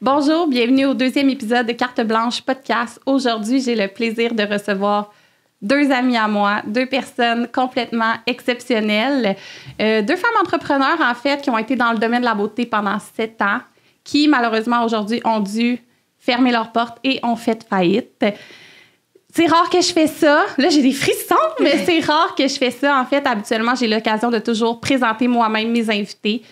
Bonjour, bienvenue au deuxième épisode de Carte Blanche Podcast. Aujourd'hui, j'ai le plaisir de recevoir deux amis à moi, deux personnes complètement exceptionnelles, deux femmes entrepreneurs en fait qui ont été dans le domaine de la beauté pendant 7 ans, qui malheureusement aujourd'hui ont dû fermer leurs portes et ont fait faillite. C'est rare que je fais ça. Là, j'ai des frissons, mais c'est rare que je fais ça. En fait, habituellement, j'ai l'occasion de toujours présenter moi-même mes invités.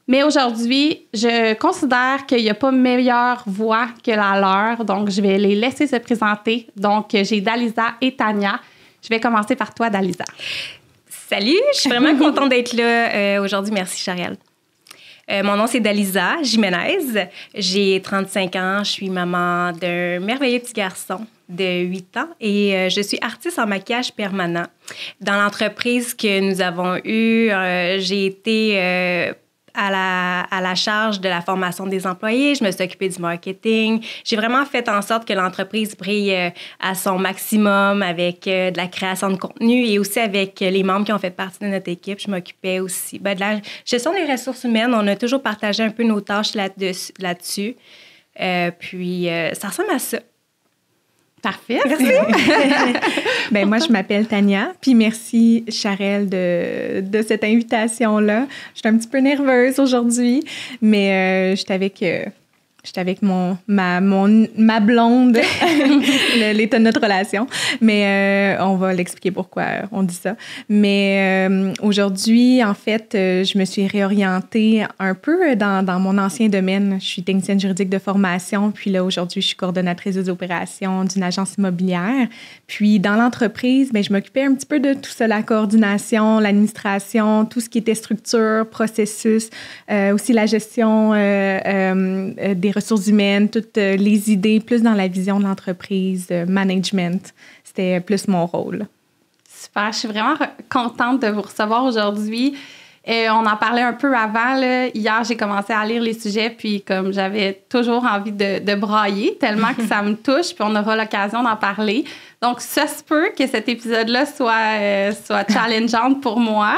Mais aujourd'hui, je considère qu'il n'y a pas meilleure voix que la leur. Donc, je vais les laisser se présenter. Donc, j'ai Dalisa et Tania. Je vais commencer par toi, Dalisa. Salut, je suis vraiment contente d'être là aujourd'hui. Merci, Chariel. Mon nom, c'est Dalisa Jiménez. J'ai 35 ans. Je suis maman d'un merveilleux petit garçon de 8 ans et je suis artiste en maquillage permanent. Dans l'entreprise que nous avons eue, j'ai été à la charge de la formation des employés. Je me suis occupée du marketing. J'ai vraiment fait en sorte que l'entreprise brille à son maximum avec de la création de contenu et aussi avec les membres qui ont fait partie de notre équipe. Je m'occupais aussi de la gestion des ressources humaines. On a toujours partagé un peu nos tâches là-dessus. Puis, ça ressemble à ça. Parfait. Merci. Ben moi, je m'appelle Tania. Puis merci, Charelle, de cette invitation-là. Je suis un petit peu nerveuse aujourd'hui, mais j'étais avec ma blonde, l'état de notre relation. Mais on va l'expliquer pourquoi on dit ça. Mais aujourd'hui, en fait, je me suis réorientée un peu dans mon ancien domaine. Je suis technicienne juridique de formation. Puis là, aujourd'hui, je suis coordonnatrice des opérations d'une agence immobilière. Puis dans l'entreprise, bien, je m'occupais un petit peu de tout ça, la coordination, l'administration, tout ce qui était structure, processus, aussi la gestion des ressources humaines, toutes les idées, plus dans la vision de l'entreprise, management. C'était plus mon rôle. Super, je suis vraiment contente de vous recevoir aujourd'hui. On en parlait un peu avant. Là. Hier, j'ai commencé à lire les sujets, puis comme j'avais toujours envie de brailler, tellement que ça me touche, puis on aura l'occasion d'en parler. Donc, ça se peut que cet épisode-là soit challengeant pour moi.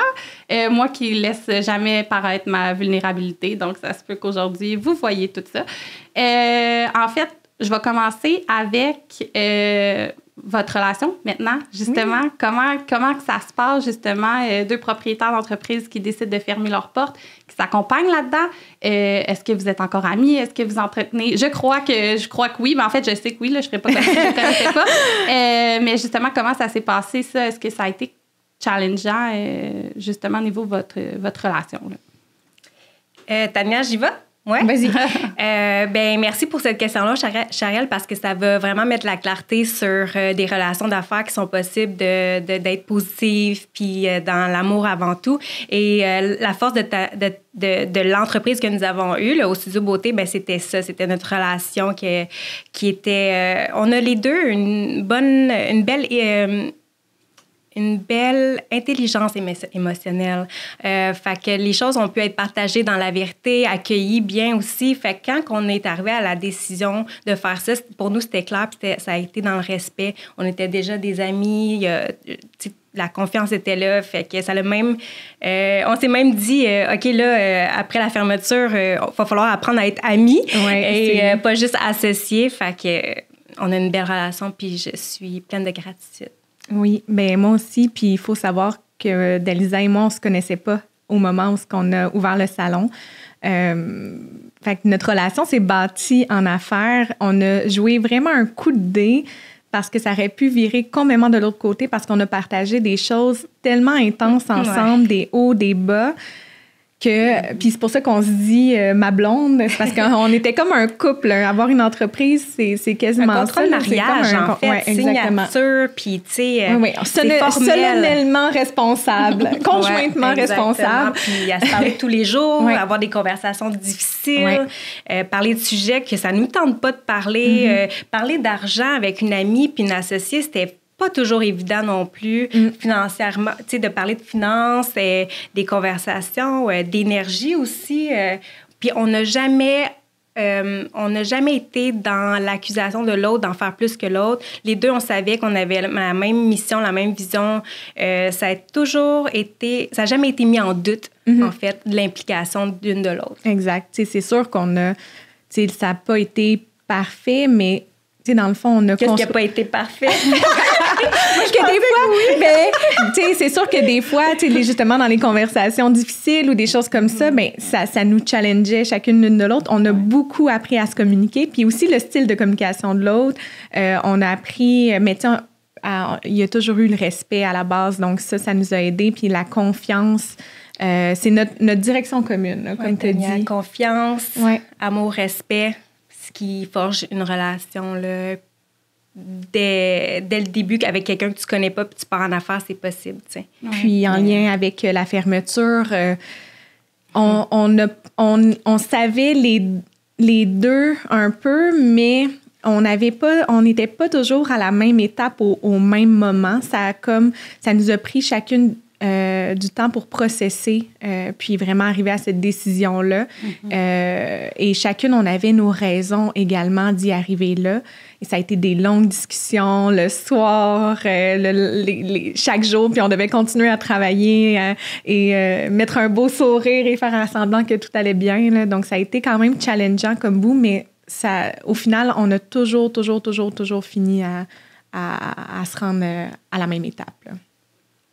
Moi qui laisse jamais paraître ma vulnérabilité. Donc, ça se peut qu'aujourd'hui, vous voyez tout ça. En fait, je vais commencer avec votre relation maintenant, justement. Oui. Comment que ça se passe, justement, deux propriétaires d'entreprise qui décident de fermer leurs portes, qui s'accompagnent là-dedans. Est-ce que vous êtes encore amis? Est-ce que vous entretenez? Je crois que oui, mais en fait, je sais que oui, là, je ne serais pas comme si je ne connaissais pas. Mais justement, comment ça s'est passé, ça? Est-ce que ça a été challengeant, justement, au niveau de votre relation? Là? Tania, j'y vais? Oui. Vas-y. Ben merci pour cette question-là, Chariel, parce que ça va vraiment mettre la clarté sur des relations d'affaires qui sont possibles d'être positives, puis dans l'amour avant tout. Et la force de l'entreprise que nous avons eue, là, au Studio Beauté, ben c'était ça, c'était notre relation qui était... on a les deux une belle intelligence émotionnelle. Fait que les choses ont pu être partagées dans la vérité, accueillies bien aussi. Fait que quand on est arrivé à la décision de faire ça, pour nous, c'était clair, puis ça a été dans le respect. On était déjà des amis, la confiance était là. Fait que ça l'a même... on s'est même dit, OK, là, après la fermeture, il va falloir apprendre à être amis et pas juste associés. Fait que on a une belle relation, puis je suis pleine de gratitude. Oui, bien moi aussi. Puis il faut savoir que Dalisa et moi, on ne se connaissait pas au moment où on a ouvert le salon. Fait que notre relation s'est bâtie en affaires. On a joué vraiment un coup de dé parce que ça aurait pu virer complètement de l'autre côté parce qu'on a partagé des choses tellement intenses ensemble, des hauts, des bas. Puis c'est pour ça qu'on se dit ma blonde, c'est parce qu'on était comme un couple. Avoir une entreprise, c'est quasiment un contrat de mariage, en fait. Ouais, signature, puis tu sais, c'est formel. Solennellement responsable, conjointement responsable. Puis à se parler tous les jours, avoir des conversations difficiles, parler de sujets que ça nous tente pas de parler. Parler d'argent avec une amie puis une associée, c'était pas toujours évident non plus financièrement, tu sais, de parler de finances, des conversations, d'énergie aussi. Puis on n'a jamais été dans l'accusation de l'autre d'en faire plus que l'autre. Les deux, on savait qu'on avait la même mission, la même vision. Ça a jamais été mis en doute, en fait, de l'implication d'une de l'autre. Exact. Tu sais, c'est sûr qu'on a... ça n'a pas été parfait, mais dans le fond, on a Qu'est-ce qui n'a pas été parfait? Parce que des fois, oui, ben, c'est sûr que des fois, justement, dans les conversations difficiles ou des choses comme ça, ben, ça nous challengeait chacune l'une de l'autre. On a beaucoup appris à se communiquer. Puis aussi, le style de communication de l'autre, on a appris, mais il y a toujours eu le respect à la base. Donc ça nous a aidés. Puis la confiance, c'est notre direction commune, là, comme tu as dit. Confiance, amour, respect, ce qui forge une relation là, dès le début avec quelqu'un que tu connais pas puis tu pars en affaires, c'est possible. T'sais. Puis en lien avec la fermeture, on savait les deux un peu, mais on n'était pas toujours à la même étape au même moment. Ça nous a pris chacune du temps pour processer, puis vraiment arriver à cette décision-là. Et chacune, on avait nos raisons également d'y arriver là. Et ça a été des longues discussions le soir, chaque jour, puis on devait continuer à travailler et mettre un beau sourire et faire semblant que tout allait bien, là. Donc, ça a été quand même challengeant comme bout, mais au final, on a toujours fini à se rendre à la même étape, là.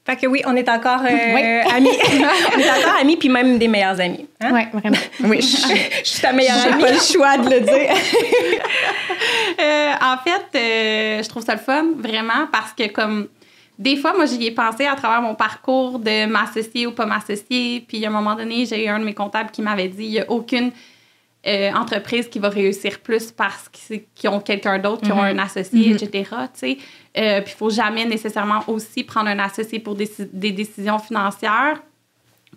Fait que oui, on est encore amis. On est encore amis, puis même des meilleurs amis. Hein? Oui, vraiment. Oui, je suis ta meilleure amie. J'ai pas le choix de le dire. En fait, je trouve ça le fun, vraiment, parce que comme des fois, moi, j'y ai pensé à travers mon parcours de m'associer ou pas m'associer. Puis à un moment donné, j'ai eu un de mes comptables qui m'avait dit, il n'y a aucune entreprise qui va réussir plus parce qu'ils ont quelqu'un d'autre, qui ont un associé, etc. Puis il ne faut jamais nécessairement aussi prendre un associé pour des décisions financières.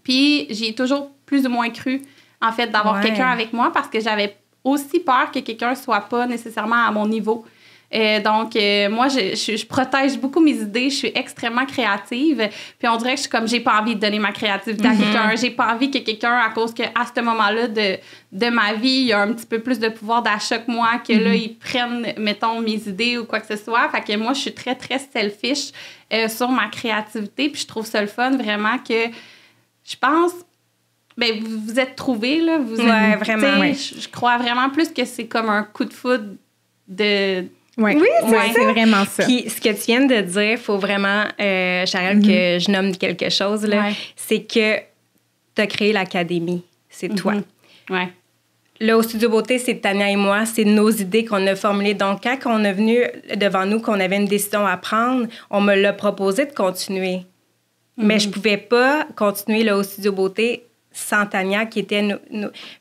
Puis j'y ai toujours plus ou moins cru, en fait, d'avoir quelqu'un avec moi parce que j'avais aussi peur que quelqu'un ne soit pas nécessairement à mon niveau. Donc, moi, je protège beaucoup mes idées. Je suis extrêmement créative. Puis on dirait que j'ai pas envie de donner ma créativité à quelqu'un. J'ai pas envie que quelqu'un, à cause qu'à ce moment-là de ma vie, il y a un petit peu plus de pouvoir d'achat que moi, que là, ils prennent, mettons, mes idées ou quoi que ce soit. Fait que moi, je suis très, très selfish sur ma créativité. Puis je trouve ça le fun, vraiment, que je pense... Bien, vous êtes trouvés, là. Vous êtes, vraiment. Je crois vraiment plus que c'est comme un coup de foudre de... Oui, c'est vraiment ça. Puis, ce que tu viens de dire, il faut vraiment, Charelle, que je nomme quelque chose, là, c'est que tu as créé l'académie. C'est toi. Oui. Là, au Studio Beauté, c'est Tania et moi, c'est nos idées qu'on a formulées. Donc, quand on est venu devant nous, qu'on avait une décision à prendre, on me l'a proposé de continuer. Mais je pouvais pas continuer là, au Studio Beauté sans Tania, qui était...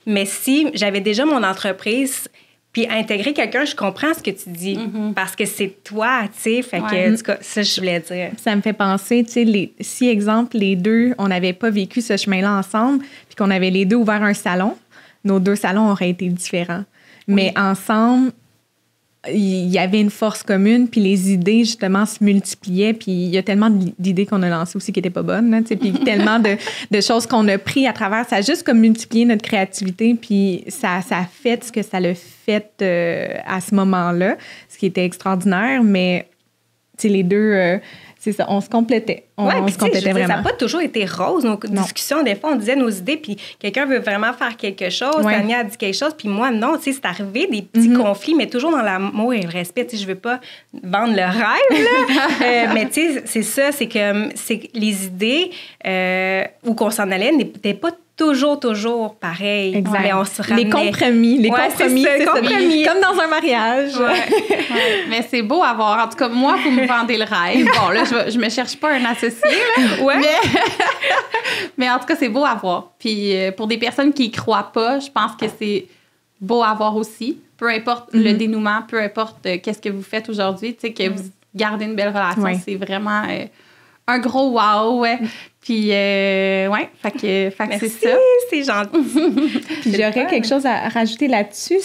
Mais si j'avais déjà mon entreprise... Puis intégrer quelqu'un, je comprends ce que tu dis, parce que c'est toi, tu sais. Fait que, en tout cas, ça, je voulais dire. Ça me fait penser, tu sais, si, exemple, les deux, on n'avait pas vécu ce chemin-là ensemble, puis qu'on avait les deux ouvert un salon, nos deux salons auraient été différents. Mais ensemble, il y avait une force commune, puis les idées, justement, se multipliaient. Puis il y a tellement d'idées qu'on a lancées aussi qui n'étaient pas bonnes, là, tu sais, puis tellement de choses qu'on a pris à travers. Ça a juste comme multiplié notre créativité, puis ça a fait ce que ça l'a fait à ce moment-là, ce qui était extraordinaire. Mais, tu sais, les deux... c'est ça, on se complétait. On se complétait vraiment. Ça n'a pas toujours été rose, nos discussions. Des fois, on disait nos idées, puis quelqu'un veut vraiment faire quelque chose. Tania a dit quelque chose, puis moi, non. Tu sais, c'est arrivé des petits conflits, mais toujours dans l'amour et le respect. Tu sais, je ne veux pas vendre le rêve, là. Mais tu sais, c'est ça, c'est que les idées où qu'on s'en allait n'étaient pas toujours pareil. Exact. Mais on se ramenait. Les compromis, c'est ça. Comme dans un mariage. Mais c'est beau à voir. En tout cas, moi, vous me vendez le rêve. Bon, là, je me cherche pas un associé, là. Mais en tout cas, c'est beau à voir. Puis pour des personnes qui y croient pas, je pense que c'est beau à voir aussi. Peu importe le dénouement, peu importe qu'est-ce que vous faites aujourd'hui, tu sais, que vous gardez une belle relation, c'est vraiment... un gros wow, Puis, fait que c'est ça. C'est gentil. Puis j'aurais quelque chose à rajouter là-dessus.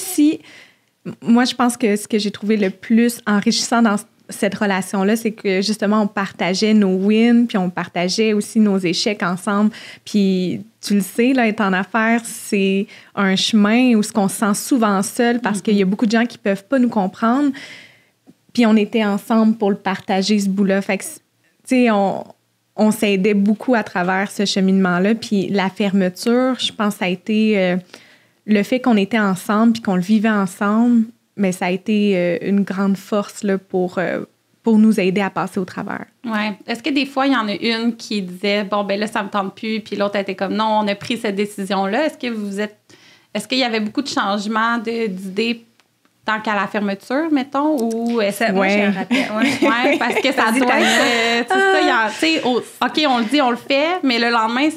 Moi, je pense que ce que j'ai trouvé le plus enrichissant dans cette relation-là, c'est que justement, on partageait nos wins, puis on partageait aussi nos échecs ensemble. Puis, tu le sais, là, être en affaires, c'est un chemin où on se sent souvent seul parce qu'il y a beaucoup de gens qui ne peuvent pas nous comprendre. Puis, on était ensemble pour le partager, ce bout-là. Fait que, tu sais, on s'aidait beaucoup à travers ce cheminement-là. Puis la fermeture, je pense, ça a été le fait qu'on était ensemble puis qu'on le vivait ensemble, mais ça a été une grande force là, pour nous aider à passer au travers. Ouais. Est-ce que des fois, il y en a une qui disait, bon, ben là, ça me tente plus, puis l'autre était comme, non, on a pris cette décision-là. Est-ce qu'il y avait beaucoup de changements d'idées tant qu'à la fermeture, mettons, ou est-ce que... Moi, j'ai un rappel. Ouais, parce que ça doit être... OK, on le dit, on le fait, mais le lendemain,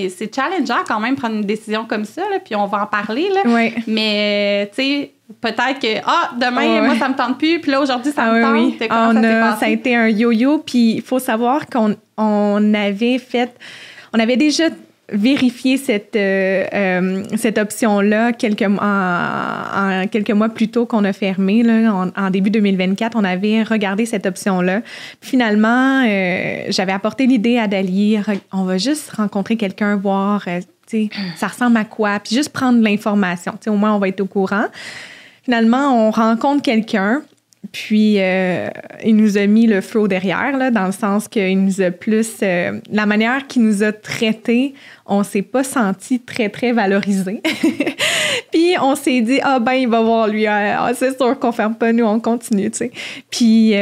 c'est challengeant quand même prendre une décision comme ça, là, puis on va en parler, là. Ouais. Mais, tu sais, peut-être que, demain, moi, ça me tente plus, puis là, aujourd'hui, ça me tente. Oui. Comment ça s'est passé? Ça a été un yo-yo, puis il faut savoir qu'on avait déjà vérifié cette option-là quelques mois plus tôt qu'on a fermé. Là, en début 2024, on avait regardé cette option-là. Finalement, j'avais apporté l'idée à Dali, on va juste rencontrer quelqu'un, voir ça ressemble à quoi, puis juste prendre l'information. Au moins, on va être au courant. Finalement, on rencontre quelqu'un. Puis, il nous a mis le feu au derrière, là, dans le sens qu'il nous a plus... la manière qu'il nous a traités, on s'est pas senti très, très valorisés. Puis, on s'est dit, il va voir lui. C'est sûr qu'on ferme pas, nous, on continue, tu sais. Puis,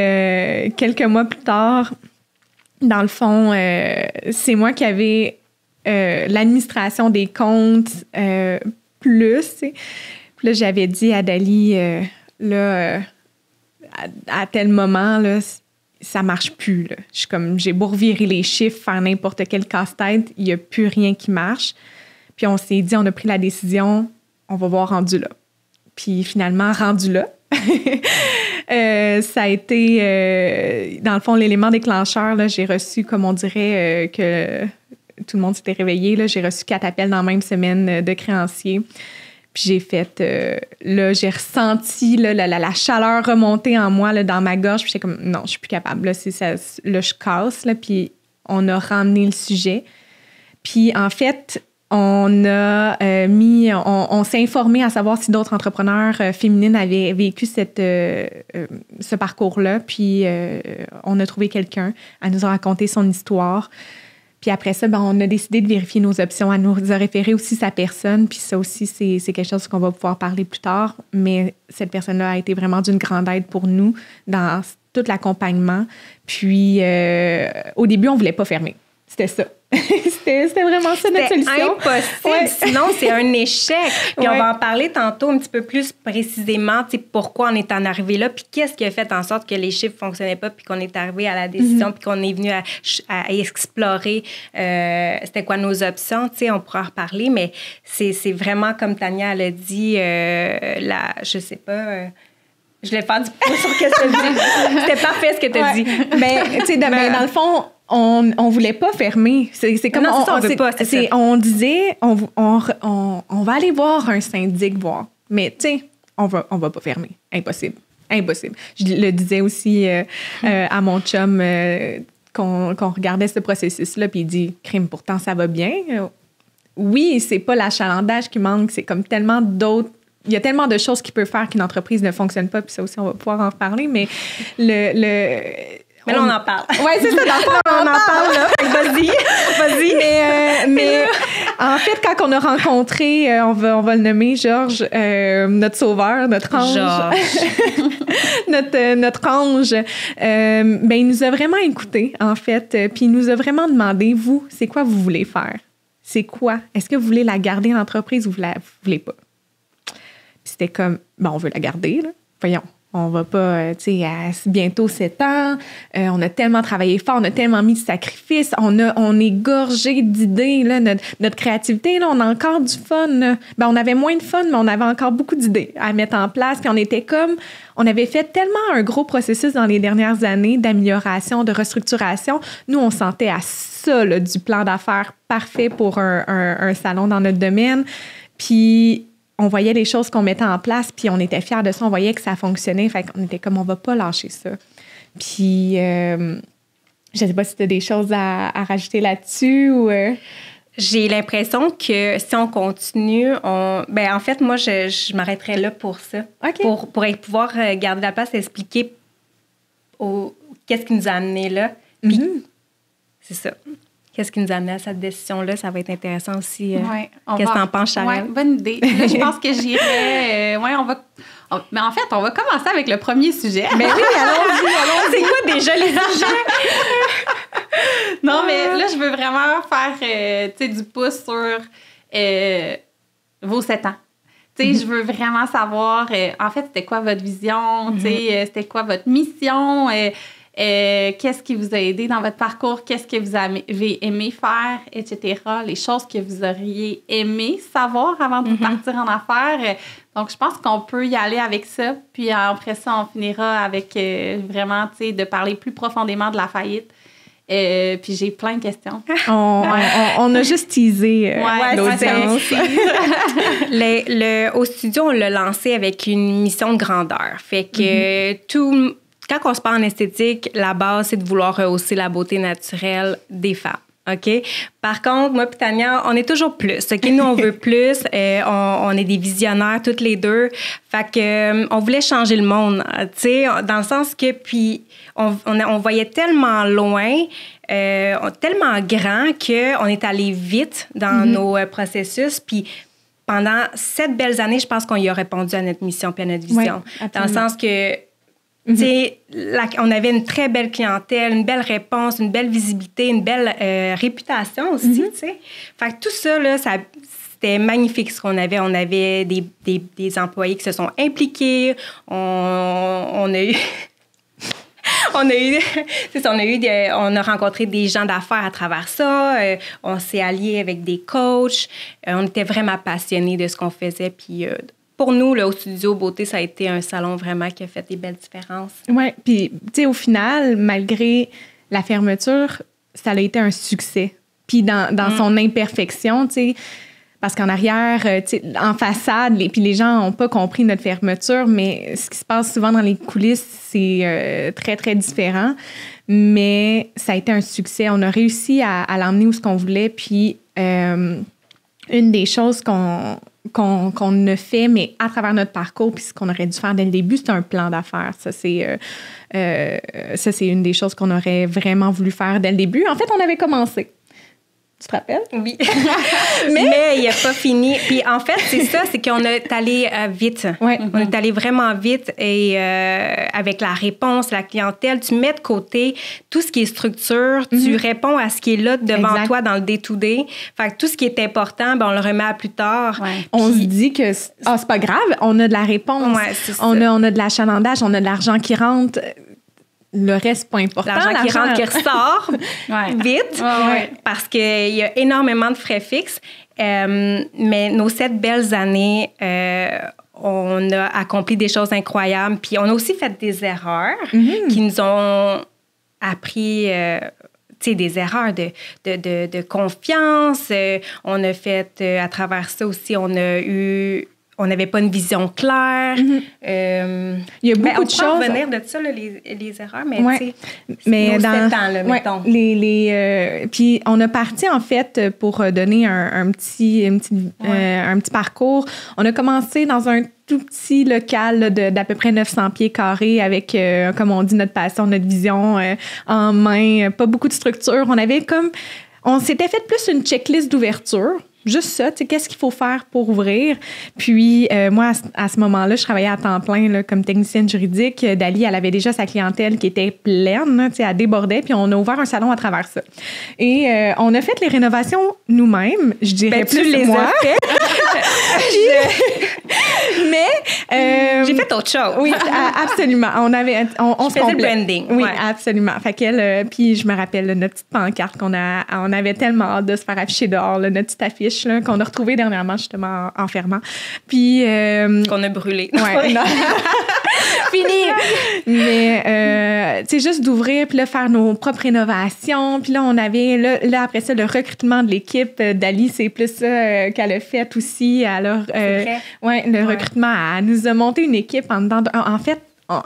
quelques mois plus tard, dans le fond, c'est moi qui avais l'administration des comptes plus, tu sais. Puis là, j'avais dit à Dali, à tel moment, là, ça marche plus. Là. J'ai beau revirer les chiffres, faire n'importe quel casse-tête, il n'y a plus rien qui marche. Puis on s'est dit, on a pris la décision, on va voir rendu là. Puis finalement, rendu là, ça a été, dans le fond, l'élément déclencheur. Là, j'ai reçu, comme on dirait, que tout le monde s'était réveillé. Là, j'ai reçu 4 appels dans la même semaine de créanciers. Puis j'ai fait, j'ai ressenti la chaleur remonter en moi, là, dans ma gorge. Puis j'étais comme, non, je suis plus capable. Là, je casse. Là, puis on a ramené le sujet. Puis en fait, on a on s'est informé à savoir si d'autres entrepreneurs féminines avaient vécu ce parcours-là. Puis on a trouvé quelqu'un. Elle nous a raconté son histoire. Puis après ça, on a décidé de vérifier nos options. Elle nous a référé aussi sa personne. Puis ça aussi, c'est quelque chose qu'on va pouvoir parler plus tard. Mais cette personne-là a été vraiment d'une grande aide pour nous dans tout l'accompagnement. Puis au début, on ne voulait pas fermer. C'était ça. C'était vraiment ça notre solution. C'est impossible. Ouais. Sinon, c'est un échec. Puis on va en parler tantôt un petit peu plus précisément, pourquoi on est en arrivé là, puis qu'est-ce qui a fait en sorte que les chiffres ne fonctionnaient pas, puis qu'on est arrivé à la décision, puis qu'on est venu à explorer c'était quoi nos options. On pourra en reparler, mais c'est vraiment, comme Tania l'a dit, je sais pas... je vais faire du pouce sur ce que tu as dit. C'était parfait ce que tu as dit. Mais, dans le fond... On voulait pas fermer. C'est comme non, on veut pas. On disait on va aller voir un syndic voir. Mais on va pas fermer. Impossible. Je le disais aussi à mon chum qu'on regardait ce processus-là, puis il dit crime, pourtant ça va bien. Oui, c'est pas l'achalandage qui manque, c'est comme tellement d'autres. Il y a tellement de choses qui peuvent faire qu'une entreprise ne fonctionne pas, puis ça aussi on va pouvoir en reparler, mais mais là, on en parle. Oui, c'est ça, on en parle, là. Vas-y. Mais en fait, quand on a rencontré, on va le nommer, Georges, notre sauveur, notre ange. notre ange, il nous a vraiment écoutés, en fait. Puis il nous a vraiment demandé, vous, c'est quoi vous voulez faire? C'est quoi? Est-ce que vous voulez la garder, l'entreprise, ou vous voulez pas? Puis c'était comme, on veut la garder, là. Voyons. On va pas, bientôt 7 ans, on a tellement travaillé fort, on a tellement mis de sacrifices, on est gorgé d'idées, là, notre créativité, là, on a encore du fun. Là. On avait moins de fun, mais on avait encore beaucoup d'idées à mettre en place. Puis on avait fait tellement un gros processus dans les dernières années d'amélioration, de restructuration. Nous, on sentait à ça, là, du plan d'affaires parfait pour un salon dans notre domaine. Puis on voyait les choses qu'on mettait en place, puis on était fiers de ça, on voyait que ça fonctionnait, fait qu'on était comme, on va pas lâcher ça. Puis, je sais pas si tu as des choses à rajouter là-dessus ou... J'ai l'impression que si on continue, en fait, moi, je m'arrêterais là pour ça. Okay. Pour pouvoir garder la place et expliquer qu'est-ce qui nous a amenés là. Puis, c'est ça. qu'est-ce qui nous a amené à cette décision-là. Ça va être intéressant aussi. Qu'est-ce que t'en penses, Charelle? Oui, bonne idée. Là, je pense que j'irais... mais en fait, on va commencer avec le premier sujet. Mais oui, allons-y. C'est quoi déjà les sujets? Non, mais là, je veux vraiment faire du pouce sur vos 7 ans. Je veux vraiment savoir, en fait, c'était quoi votre vision? C'était quoi votre mission? Qu'est-ce qui vous a aidé dans votre parcours? Qu'est-ce que vous avez aimé faire, etc. Les choses que vous auriez aimé savoir avant de partir en affaires. Donc, je pense qu'on peut y aller avec ça. Puis après ça, on finira avec vraiment, de parler plus profondément de la faillite. Puis j'ai plein de questions. On a juste teasé l'audience. Au studio, on l'a lancé avec une mission de grandeur. Fait que quand on se parle en esthétique, la base, c'est de vouloir rehausser la beauté naturelle des femmes. OK? Par contre, moi et Tania, on est toujours plus. OK? Nous, on veut plus. On est des visionnaires, toutes les deux. Fait que on voulait changer le monde, tu sais, dans le sens que, puis, on voyait tellement loin, tellement grand qu'on est allé vite dans nos processus. Puis, pendant 7 belles années, je pense qu'on y a répondu à notre mission puis à notre vision. Oui, dans le sens que, on avait une très belle clientèle, une belle réponse, une belle visibilité, une belle réputation aussi, tu sais. Fait que tout ça, là, c'était magnifique ce qu'on avait. On avait des employés qui se sont impliqués. On a eu... on a rencontré des gens d'affaires à travers ça. On s'est alliés avec des coachs. On était vraiment passionnés de ce qu'on faisait. Puis pour nous, là, au Studio Beauté, ça a été un salon vraiment qui a fait des belles différences. Oui, puis tu sais, au final, malgré la fermeture, ça a été un succès. Puis dans son imperfection, tu sais, parce qu'en arrière, en façade, puis les gens n'ont pas compris notre fermeture, mais ce qui se passe souvent dans les coulisses, c'est très, très différent. Mais ça a été un succès. On a réussi à l'emmener où ce qu'on voulait. Puis une des choses qu'on a fait, mais à travers notre parcours, puis ce qu'on aurait dû faire dès le début, c'est un plan d'affaires. Ça, c'est une des choses qu'on aurait vraiment voulu faire dès le début. En fait, on avait commencé. Tu te rappelles? Oui. Mais il n'a pas fini. Puis en fait, c'est ça, c'est qu'on est allé vite. Ouais. On est allé vraiment vite et avec la réponse, la clientèle, tu mets de côté tout ce qui est structure, tu réponds à ce qui est là devant toi dans le day-to-day. Fait que tout ce qui est important, on le remet à plus tard. Ouais. On se dit que c'est pas grave, on a de la réponse. Ouais, on a de l'achalandage, on a de l'argent qui rentre. Le reste, pas important. L'argent qui rentre, qui ressort vite, parce qu'il y a énormément de frais fixes. Mais nos 7 belles années, on a accompli des choses incroyables. Puis on a aussi fait des erreurs qui nous ont appris... des erreurs de confiance. On a fait, à travers ça aussi, on n'avait pas une vision claire. Il y a beaucoup de choses. On peut revenir de ça, là, les erreurs, mais mais dans 7 ans, là, mettons. Puis on a parti, en fait, pour donner un petit parcours. On a commencé dans un tout petit local là, d'à peu près 900 pieds carrés avec, comme on dit, notre passion, notre vision en main. Pas beaucoup de structure. On s'était fait plus une checklist d'ouverture. Juste ça, tu sais, qu'est-ce qu'il faut faire pour ouvrir. Puis, moi, à ce moment-là, je travaillais à temps plein là, comme technicienne juridique. Dali, elle avait déjà sa clientèle qui était pleine, tu sais, elle débordait. Puis, on a ouvert un salon à travers ça. Et on a fait les rénovations nous-mêmes, je dirais plus les moi. Mais... j'ai fait autre chose. Oui, absolument. On se faisait le branding. Oui, absolument. Fait qu'elle, puis je me rappelle là, notre petite pancarte on avait tellement hâte de se faire afficher dehors, là, notre petite affiche là, qu'on a retrouvée dernièrement justement en fermant. Puis qu'on a brûlé. Ouais. Fini. Mais tu sais, juste d'ouvrir puis là faire nos propres rénovations. Puis là on avait là après ça le recrutement de l'équipe. Dali, c'est plus ça qu'elle a fait aussi. Alors le recrutement, elle nous a monté une équipe en fait en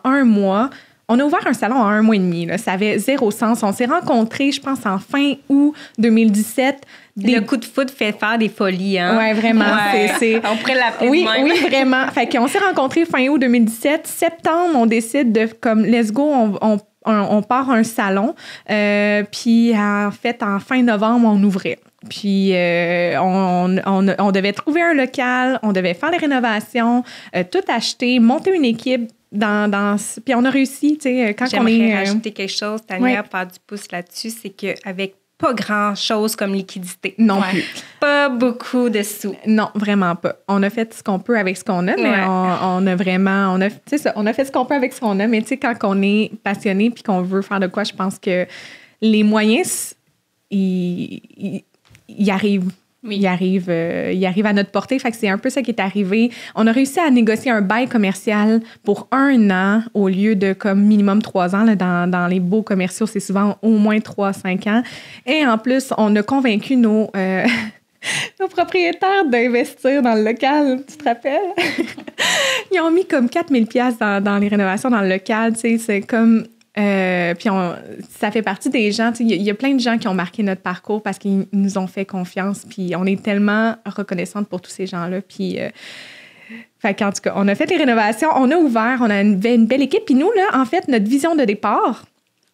un mois. On a ouvert un salon en 1 mois et demi. Là. Ça avait 0 sens. On s'est rencontrés, je pense, en fin août 2017. Le coup de foudre fait faire des folies, hein? Oui, vraiment. Ouais. On pourrait l'appeler oui, même. Oui, vraiment. Fait qu'on s'est rencontrés fin août 2017. Septembre, on décide de, comme, let's go, on part un salon, puis en fait, en fin novembre, on ouvrait. Puis on devait trouver un local, on devait faire les rénovations, tout acheter, monter une équipe. Puis on a réussi, tu sais, quand on est... J'aimerais rajouter quelque chose, Tania, faire du pouce là-dessus, c'est qu'avec pas grand-chose comme liquidité. Non plus. Pas beaucoup de sous. Non, vraiment pas. On a fait ce qu'on peut avec ce qu'on a, mais on a vraiment... On a fait ce qu'on peut avec ce qu'on a, mais tu sais, quand on est passionné puis qu'on veut faire de quoi, je pense que les moyens, ils arrivent. Oui. Il arrive à notre portée. Fait que c'est un peu ça qui est arrivé. On a réussi à négocier un bail commercial pour 1 an au lieu de comme minimum 3 ans. Là, dans les beaux commerciaux, c'est souvent au moins 3-5 ans. Et en plus, on a convaincu nos propriétaires d'investir dans le local. Tu te rappelles? Ils ont mis comme 4 000 $ dans les rénovations dans le local. Tu sais, c'est comme... puis ça fait partie des gens, il y a plein de gens qui ont marqué notre parcours parce qu'ils nous ont fait confiance, puis on est tellement reconnaissante pour tous ces gens-là. Puis, fait qu'en tout cas, on a fait les rénovations, on a ouvert, on avait une belle équipe. Puis nous, là, en fait, notre vision de départ,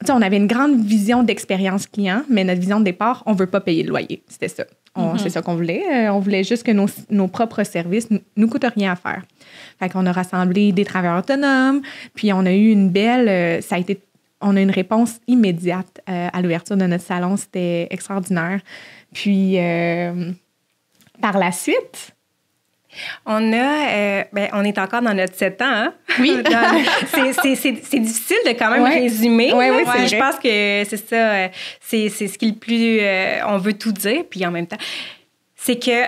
on avait une grande vision d'expérience client, mais notre vision de départ, on ne veut pas payer le loyer. C'était ça. C'est ça qu'on voulait. On voulait juste que nos propres services nous coûtent rien à faire. Fait qu'on a rassemblé des travailleurs autonomes, puis on a eu une belle... On a une réponse immédiate à l'ouverture de notre salon. C'était extraordinaire. Puis, par la suite... On est encore dans notre 7 ans. Hein? Oui. C'est difficile de quand même résumer. Oui, je pense que c'est ça. C'est ce qui est le plus... on veut tout dire. Puis en même temps, c'est que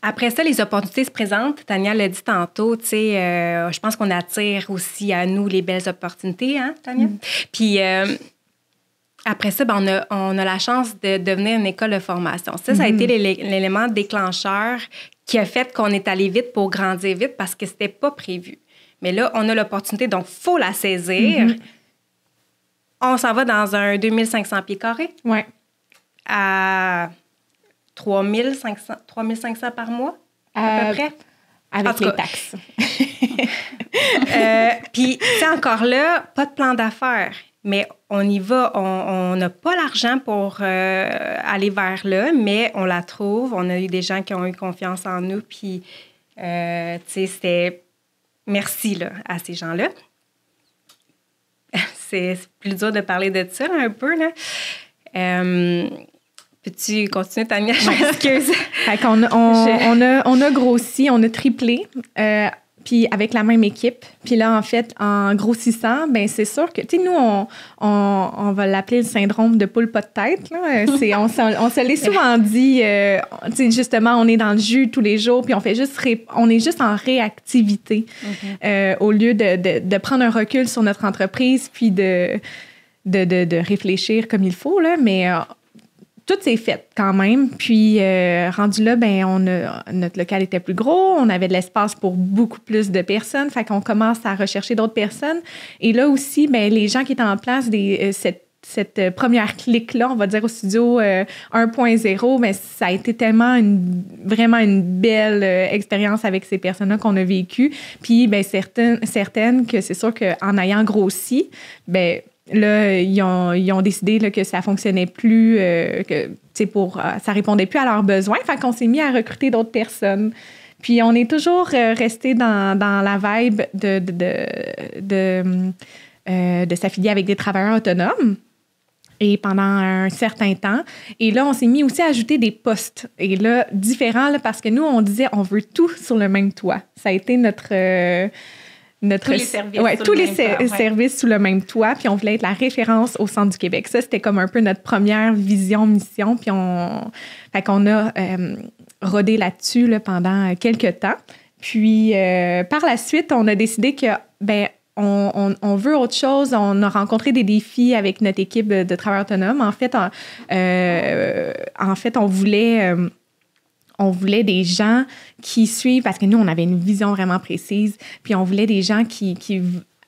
après ça, les opportunités se présentent. Tania l'a dit tantôt, tu sais, je pense qu'on attire aussi à nous les belles opportunités, hein, Tania? Puis après ça, on a la chance de devenir une école de formation. Ça a été l'élément déclencheur qui a fait qu'on est allé vite pour grandir vite parce que c'était pas prévu. Mais là, on a l'opportunité, donc il faut la saisir. On s'en va dans un 2500 pieds carrés. Oui. À 3500 par mois, à peu près. Avec les taxes. Puis, tu sais, encore là, pas de plan d'affaires. Mais on y va, on n'a pas l'argent pour aller vers là, mais on la trouve. On a eu des gens qui ont eu confiance en nous, puis, tu sais, c'était merci là, à ces gens-là. C'est plus dur de parler de ça, un peu, là. Peux-tu continuer, Tania? Je m'excuse. Fait qu'on on a grossi, on a triplé. Puis avec la même équipe. Puis là, en fait, en grossissant, ben c'est sûr que, tu sais, nous, on va l'appeler le syndrome de poule pas de tête. Là. On se l'est souvent dit, tu sais, justement, on est dans le jus tous les jours, puis on est juste en réactivité au lieu de prendre un recul sur notre entreprise, puis de réfléchir comme il faut, là. Mais tout s'est fait quand même. Puis, rendu là, notre local était plus gros. On avait de l'espace pour beaucoup plus de personnes. Fait qu'on commence à rechercher d'autres personnes. Et là aussi, les gens qui étaient en place, cette première clique-là, on va dire au studio 1.0, ça a été tellement vraiment une belle expérience avec ces personnes-là qu'on a vécues. Puis, certaines que c'est sûr qu'en ayant grossi, là, ils ont décidé là, que ça fonctionnait plus, ça répondait plus à leurs besoins. Fait qu'on s'est mis à recruter d'autres personnes. Puis on est toujours resté dans la vibe de s'affilier avec des travailleurs autonomes. Et pendant un certain temps. Et là, on s'est mis aussi à ajouter des postes. Et là, différents, là, parce que nous, on disait, on veut tout sur le même toit. Ça a été tous les services sous le même toit, puis on voulait être la référence au centre du Québec. Ça, c'était comme un peu notre première vision, puis fait qu'on a rodé là-dessus là, pendant quelques temps. Puis, par la suite, on a décidé que, on veut autre chose. On a rencontré des défis avec notre équipe de travailleurs autonomes. En fait, on voulait des gens qui suivent, parce que nous, on avait une vision vraiment précise, puis on voulait des gens qui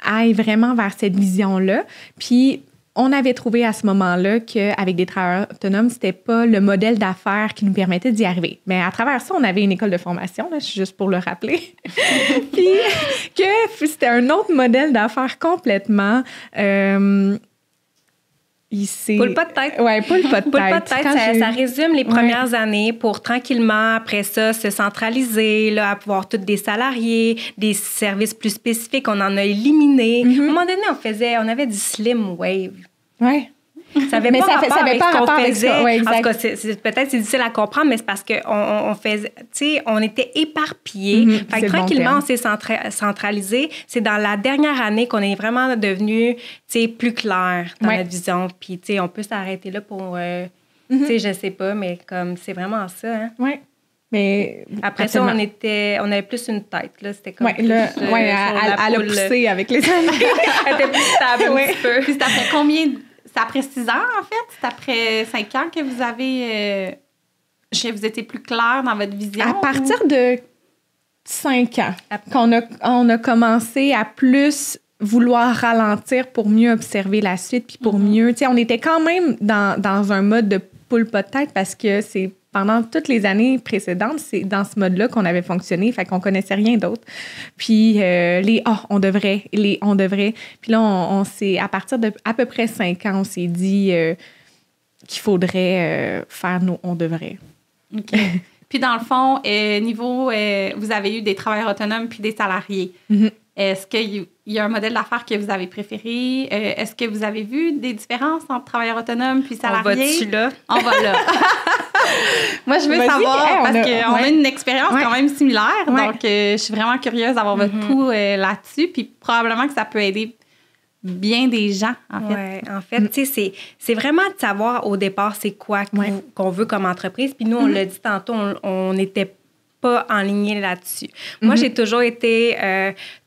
aillent vraiment vers cette vision-là. Puis, on avait trouvé à ce moment-là qu'avec des travailleurs autonomes, c'était pas le modèle d'affaires qui nous permettait d'y arriver. Mais à travers ça, on avait une école de formation, là, juste pour le rappeler. Puis, que c'était un autre modèle d'affaires complètement... Poule pas de tête. Oui, poule pas de tête. Poule pas de tête, ça résume les premières années pour tranquillement, après ça, se centraliser, là, à pouvoir tous des salariés, des services plus spécifiques. On en a éliminé. À un moment donné, on avait du slim wave. Oui. Ça avait mais pas ça rapport avait avec pas ce qu'on rapport avec faisait. ça. Ouais, en tout cas, peut-être c'est difficile à comprendre, mais c'est parce qu'on faisait, tu sais, on était éparpillés. Fait que tranquillement, on s'est centralisé. C'est dans la dernière année qu'on est vraiment devenu, tu sais, plus clair dans notre vision. Puis, tu sais, on peut s'arrêter là pour, tu sais, je sais pas, mais comme c'est vraiment ça. Hein? Oui. Mais après ça, on avait plus une tête. Là. C'était comme. Oui, là, elle a poussé avec les années. Elle était plus stable un petit peu. Puis c'est après combien? C'est après 6 ans, en fait? C'est après 5 ans que vous avez... que vous étiez plus clair dans votre vision? À partir de 5 ans qu'on a commencé à plus vouloir ralentir pour mieux observer la suite puis pour mieux... Tu sais, on était quand même dans un mode de poule pas de tête parce que c'est pendant toutes les années précédentes, c'est dans ce mode-là qu'on avait fonctionné, fait qu'on connaissait rien d'autre. Puis on devrait. Puis là, on s'est, à partir de à peu près 5 ans, on s'est dit qu'il faudrait faire nos on devrait. OK. Puis dans le fond, vous avez eu des travailleurs autonomes puis des salariés. Est-ce qu'il y a un modèle d'affaires que vous avez préféré? Est-ce que vous avez vu des différences entre travailleurs autonomes puis salariés? On va dessus là. On va là. Moi, je veux savoir, parce qu'on a une expérience quand même similaire. Donc, je suis vraiment curieuse d'avoir votre pouls là-dessus. Puis probablement que ça peut aider bien des gens, en fait. Oui, en fait, tu sais, c'est vraiment de savoir au départ c'est quoi qu'on veut comme entreprise. Puis nous, on l'a dit tantôt, on n'était pas enligné là-dessus. Moi, j'ai toujours été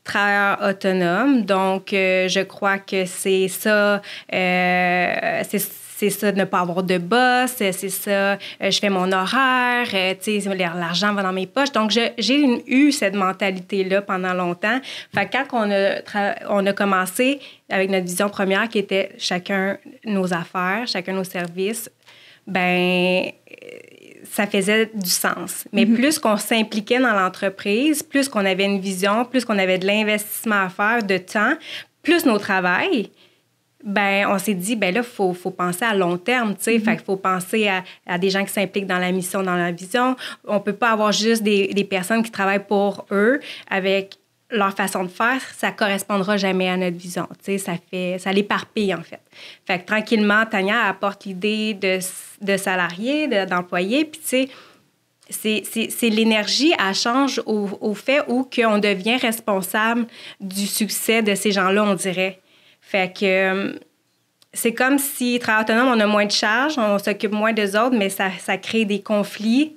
travailleur autonome, donc je crois que c'est ça, c'est ça de ne pas avoir de boss, c'est ça, je fais mon horaire, tu sais, l'argent va dans mes poches. Donc, j'ai eu cette mentalité-là pendant longtemps. Fait que quand on a commencé avec notre vision première qui était chacun nos affaires, chacun nos services, ben ça faisait du sens. Mais plus qu'on s'impliquait dans l'entreprise, plus qu'on avait une vision, plus qu'on avait de l'investissement à faire, de temps, plus nos travails, ben on s'est dit, ben là, faut penser à long terme, tu sais. Fait qu'il faut penser à des gens qui s'impliquent dans la mission, dans la vision. On peut pas avoir juste des personnes qui travaillent pour eux avec leur façon de faire, ça correspondra jamais à notre vision. Tu sais, ça l'éparpille, en fait. Fait que tranquillement, Tania apporte l'idée de salariés, d'employés, puis tu sais, c'est l'énergie, elle change au fait où qu'on devient responsable du succès de ces gens-là, on dirait. Fait que c'est comme si, travailleur autonome, on a moins de charges, on s'occupe moins d'eux autres, mais ça crée des conflits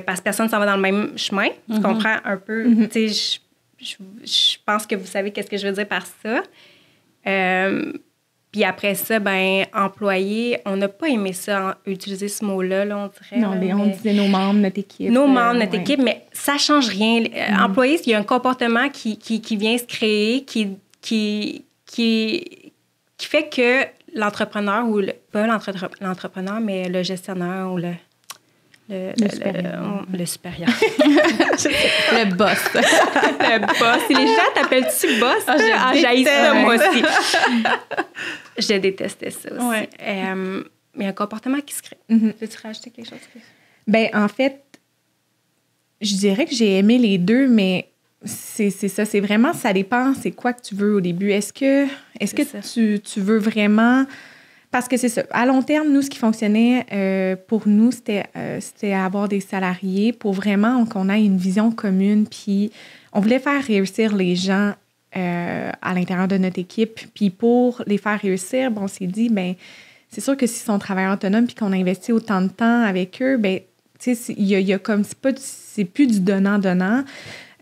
parce que personne ne s'en va dans le même chemin. Tu comprends un peu? Tu sais, je pense que vous savez qu'est-ce que je veux dire par ça. Puis après ça, ben employé, on n'a pas aimé ça, utiliser ce mot-là, là, on dirait. Non, on disait nos membres, notre équipe. Nos membres, notre équipe, mais ça ne change rien. Employé, il y a un comportement qui vient se créer, qui fait que l'entrepreneur, ou pas l'entrepreneur, mais le gestionnaire ou le supérieur. Le boss. Le boss. Et les gens t'appellent-tu boss? J'haïs ça, moi aussi. Je détestais ça aussi. Ouais. Mais un comportement qui se crée. Veux-tu rajouter quelque chose? Ben en fait, je dirais que j'ai aimé les deux, mais c'est ça. C'est vraiment, ça dépend, c'est quoi que tu veux au début. Est-ce que tu veux vraiment... Parce que c'est ça. À long terme, nous, ce qui fonctionnait pour nous, c'était avoir des salariés pour vraiment qu'on ait une vision commune. Puis on voulait faire réussir les gens à l'intérieur de notre équipe. Puis pour les faire réussir, on s'est dit, ben c'est sûr que s'ils sont travailleurs autonomes puis qu'on investit autant de temps avec eux, ben tu sais, il y a comme, c'est plus du donnant-donnant.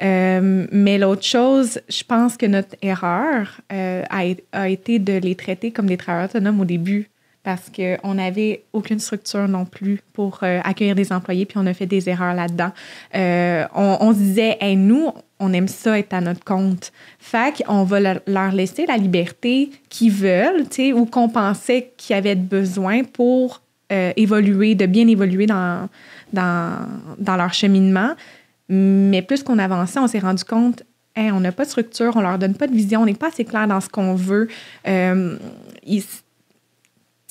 Mais l'autre chose, je pense que notre erreur a été de les traiter comme des travailleurs autonomes au début parce qu'on n'avait aucune structure non plus pour accueillir des employés, puis on a fait des erreurs là-dedans. On se disait, hey, nous, on aime ça être à notre compte. Fait qu'on va leur laisser la liberté qu'ils veulent, tu sais, ou qu'on pensait qu'ils avaient besoin pour évoluer, de bien évoluer dans leur cheminement. Mais plus qu'on avançait, on s'est rendu compte, hey, on n'a pas de structure, on leur donne pas de vision, on n'est pas assez clair dans ce qu'on veut.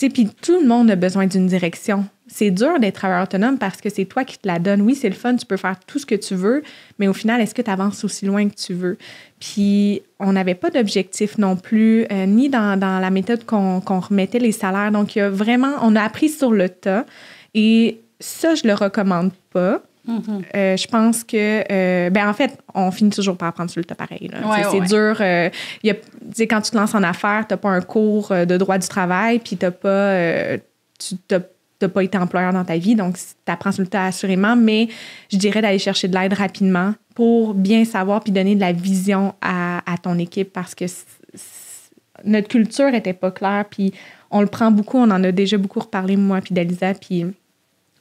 sais, puis tout le monde a besoin d'une direction. C'est dur d'être travailleur autonome parce que c'est toi qui te la donnes. Oui, c'est le fun, tu peux faire tout ce que tu veux, mais au final, est-ce que tu avances aussi loin que tu veux? Puis, on n'avait pas d'objectif non plus, ni dans la méthode qu'on remettait les salaires. Donc, il y a vraiment, on a appris sur le tas et ça, je le recommande pas. Mm-hmm. Je pense que, en fait, on finit toujours par apprendre sur le tas pareil. Là. C'est dur. Quand tu te lances en affaires, tu n'as pas un cours de droit du travail, puis tu n'as pas été employeur dans ta vie, donc tu apprends sur le tas assurément, mais je dirais d'aller chercher de l'aide rapidement pour bien savoir puis donner de la vision à ton équipe parce que notre culture n'était pas claire, puis on le prend beaucoup, on en a déjà beaucoup reparlé, moi puis Dalisa, puis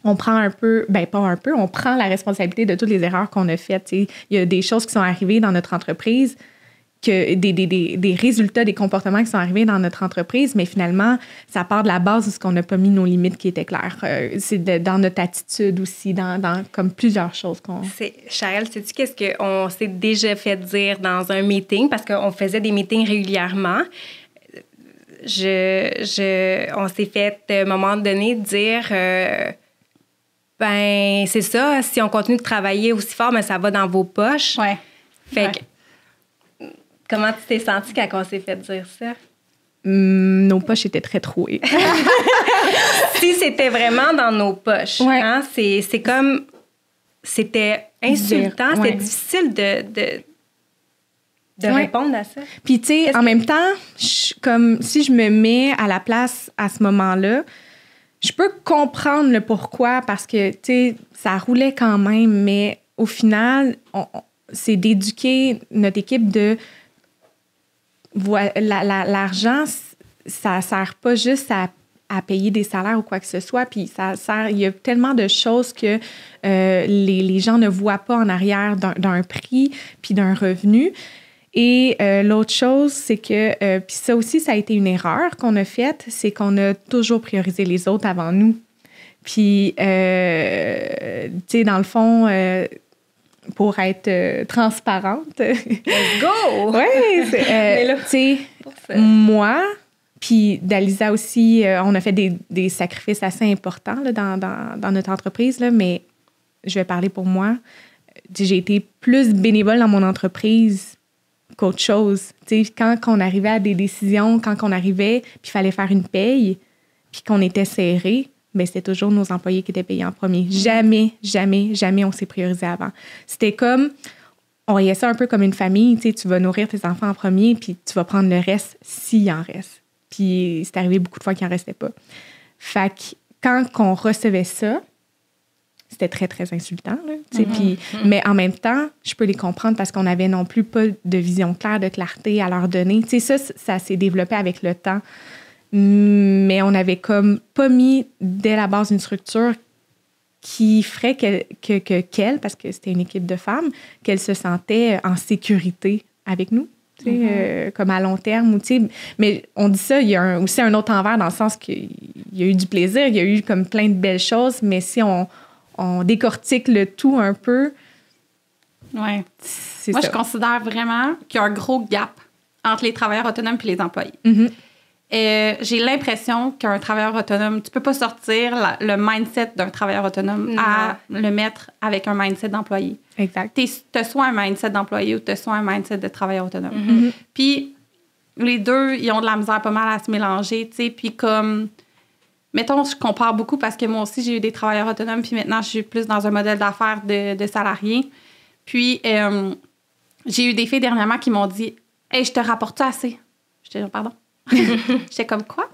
on prend on prend la responsabilité de toutes les erreurs qu'on a faites. Il y a des choses qui sont arrivées dans notre entreprise, que des résultats, des comportements qui sont arrivés dans notre entreprise, mais finalement, ça part de la base où on n'a pas mis nos limites qui étaient claires. C'est dans notre attitude aussi, dans comme plusieurs choses qu'on... Charelle, sais-tu qu'est-ce qu'on s'est déjà fait dire dans un meeting? Parce qu'on faisait des meetings régulièrement. On s'est fait, à un moment donné, dire... c'est ça, si on continue de travailler aussi fort, ça va dans vos poches. Ouais. Fait que, comment tu t'es sentie quand on s'est fait dire ça? Nos poches étaient très trouées. Si c'était vraiment dans nos poches, hein, c'est comme... C'était insultant, c'était difficile de répondre à ça. Puis, tu sais, en même temps, comme si je me mets à la place à ce moment-là, je peux comprendre le pourquoi parce que, tu sais, ça roulait quand même, mais au final, c'est d'éduquer notre équipe de... L'argent, ça sert pas juste à payer des salaires ou quoi que ce soit, puis ça sert... Il y a tellement de choses que les gens ne voient pas en arrière d'un prix puis d'un revenu. Et l'autre chose, c'est que, puis ça aussi, ça a été une erreur qu'on a faite, c'est qu'on a toujours priorisé les autres avant nous. Puis, tu sais, dans le fond, pour être transparente... Let's go! Oui, tu sais, moi, puis Dalisa aussi, on a fait des sacrifices assez importants là, dans notre entreprise, là, mais je vais parler pour moi. J'ai été plus bénévole dans mon entreprise qu'autre chose. Tu sais, quand on arrivait à des décisions, quand on arrivait, puis il fallait faire une paye, puis qu'on était serré, bien, c'était toujours nos employés qui étaient payés en premier. Jamais, jamais, jamais on s'est priorisé avant. C'était comme, on voyait ça un peu comme une famille, tu sais, tu vas nourrir tes enfants en premier, puis tu vas prendre le reste s'il en reste. Puis c'est arrivé beaucoup de fois qu'il n'en restait pas. Fait que quand on recevait ça, c'était très, très insultant. Là, mais en même temps, je peux les comprendre parce qu'on n'avait non plus pas de vision claire, de clarté à leur donner. Tu sais, ça s'est développé avec le temps. Mais on n'avait comme pas mis dès la base une structure qui ferait qu'elle, parce que c'était une équipe de femmes, qu'elle se sentait en sécurité avec nous. Comme à long terme. Mais on dit ça, il y a aussi un autre envers dans le sens qu'il y a eu du plaisir, il y a eu comme plein de belles choses, mais si on décortique le tout un peu. Oui. Moi, je considère vraiment qu'il y a un gros gap entre les travailleurs autonomes et les employés. Mm-hmm. J'ai l'impression qu'un travailleur autonome, tu peux pas sortir le mindset d'un travailleur autonome à le mettre avec un mindset d'employé. Exact. Tu as soit un mindset d'employé ou tu as soit un mindset de travailleur autonome. Mm-hmm. Puis, les deux, ils ont de la misère pas mal à se mélanger, tu sais. Puis comme... Mettons, je compare beaucoup parce que moi aussi, j'ai eu des travailleurs autonomes, puis maintenant, je suis plus dans un modèle d'affaires de salariés. Puis, j'ai eu des filles dernièrement qui m'ont dit « Hey, je te rapporte-tu assez? » J'étais genre « Pardon? » J'étais comme « Quoi? »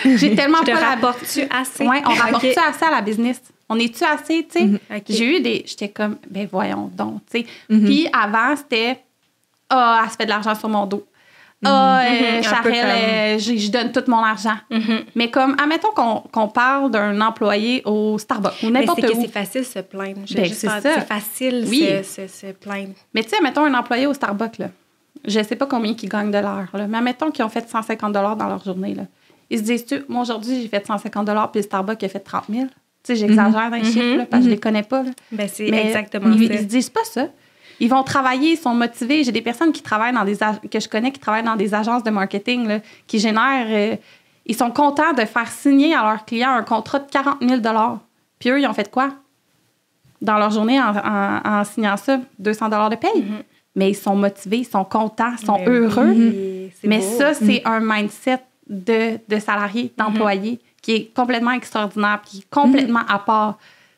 J'ai tellement pas... Je te rapporte-tu assez? Oui, on rapporte-tu assez à la business? On est-tu assez, tu sais? Mm-hmm. Okay. J'ai eu des... J'étais comme « Ben voyons donc, tu sais. Mm-hmm. Puis avant, c'était « Ah, elle se fait de l'argent sur mon dos. » Charelle, je donne tout mon argent. Mm-hmm. Mais comme, admettons qu'on parle d'un employé au Starbucks ou n'importe où. C'est facile de se plaindre. C'est facile se plaindre. Mais tu sais, admettons un employé au Starbucks, là, je sais pas combien ils gagnent de l'heure, là, mais admettons qu'ils ont fait 150 $ dans leur journée. Là. Ils se disent, moi aujourd'hui, j'ai fait 150 $, puis le Starbucks a fait 30 000. Tu sais, j'exagère dans les chiffres, là, parce que je les connais pas. Là. Ben, c'est exactement ça. Ils se disent pas ça. Ils vont travailler, ils sont motivés. J'ai des personnes qui travaillent que je connais qui travaillent dans des agences de marketing là, qui génèrent Ils sont contents de faire signer à leurs clients un contrat de 40 000 $. Puis eux, ils ont fait quoi? Dans leur journée, en signant ça, 200 $ de paye. Mais ils sont motivés, ils sont contents, ils sont heureux. Mais beau. Ça, c'est un mindset de salarié, d'employé, qui est complètement extraordinaire, qui est complètement à part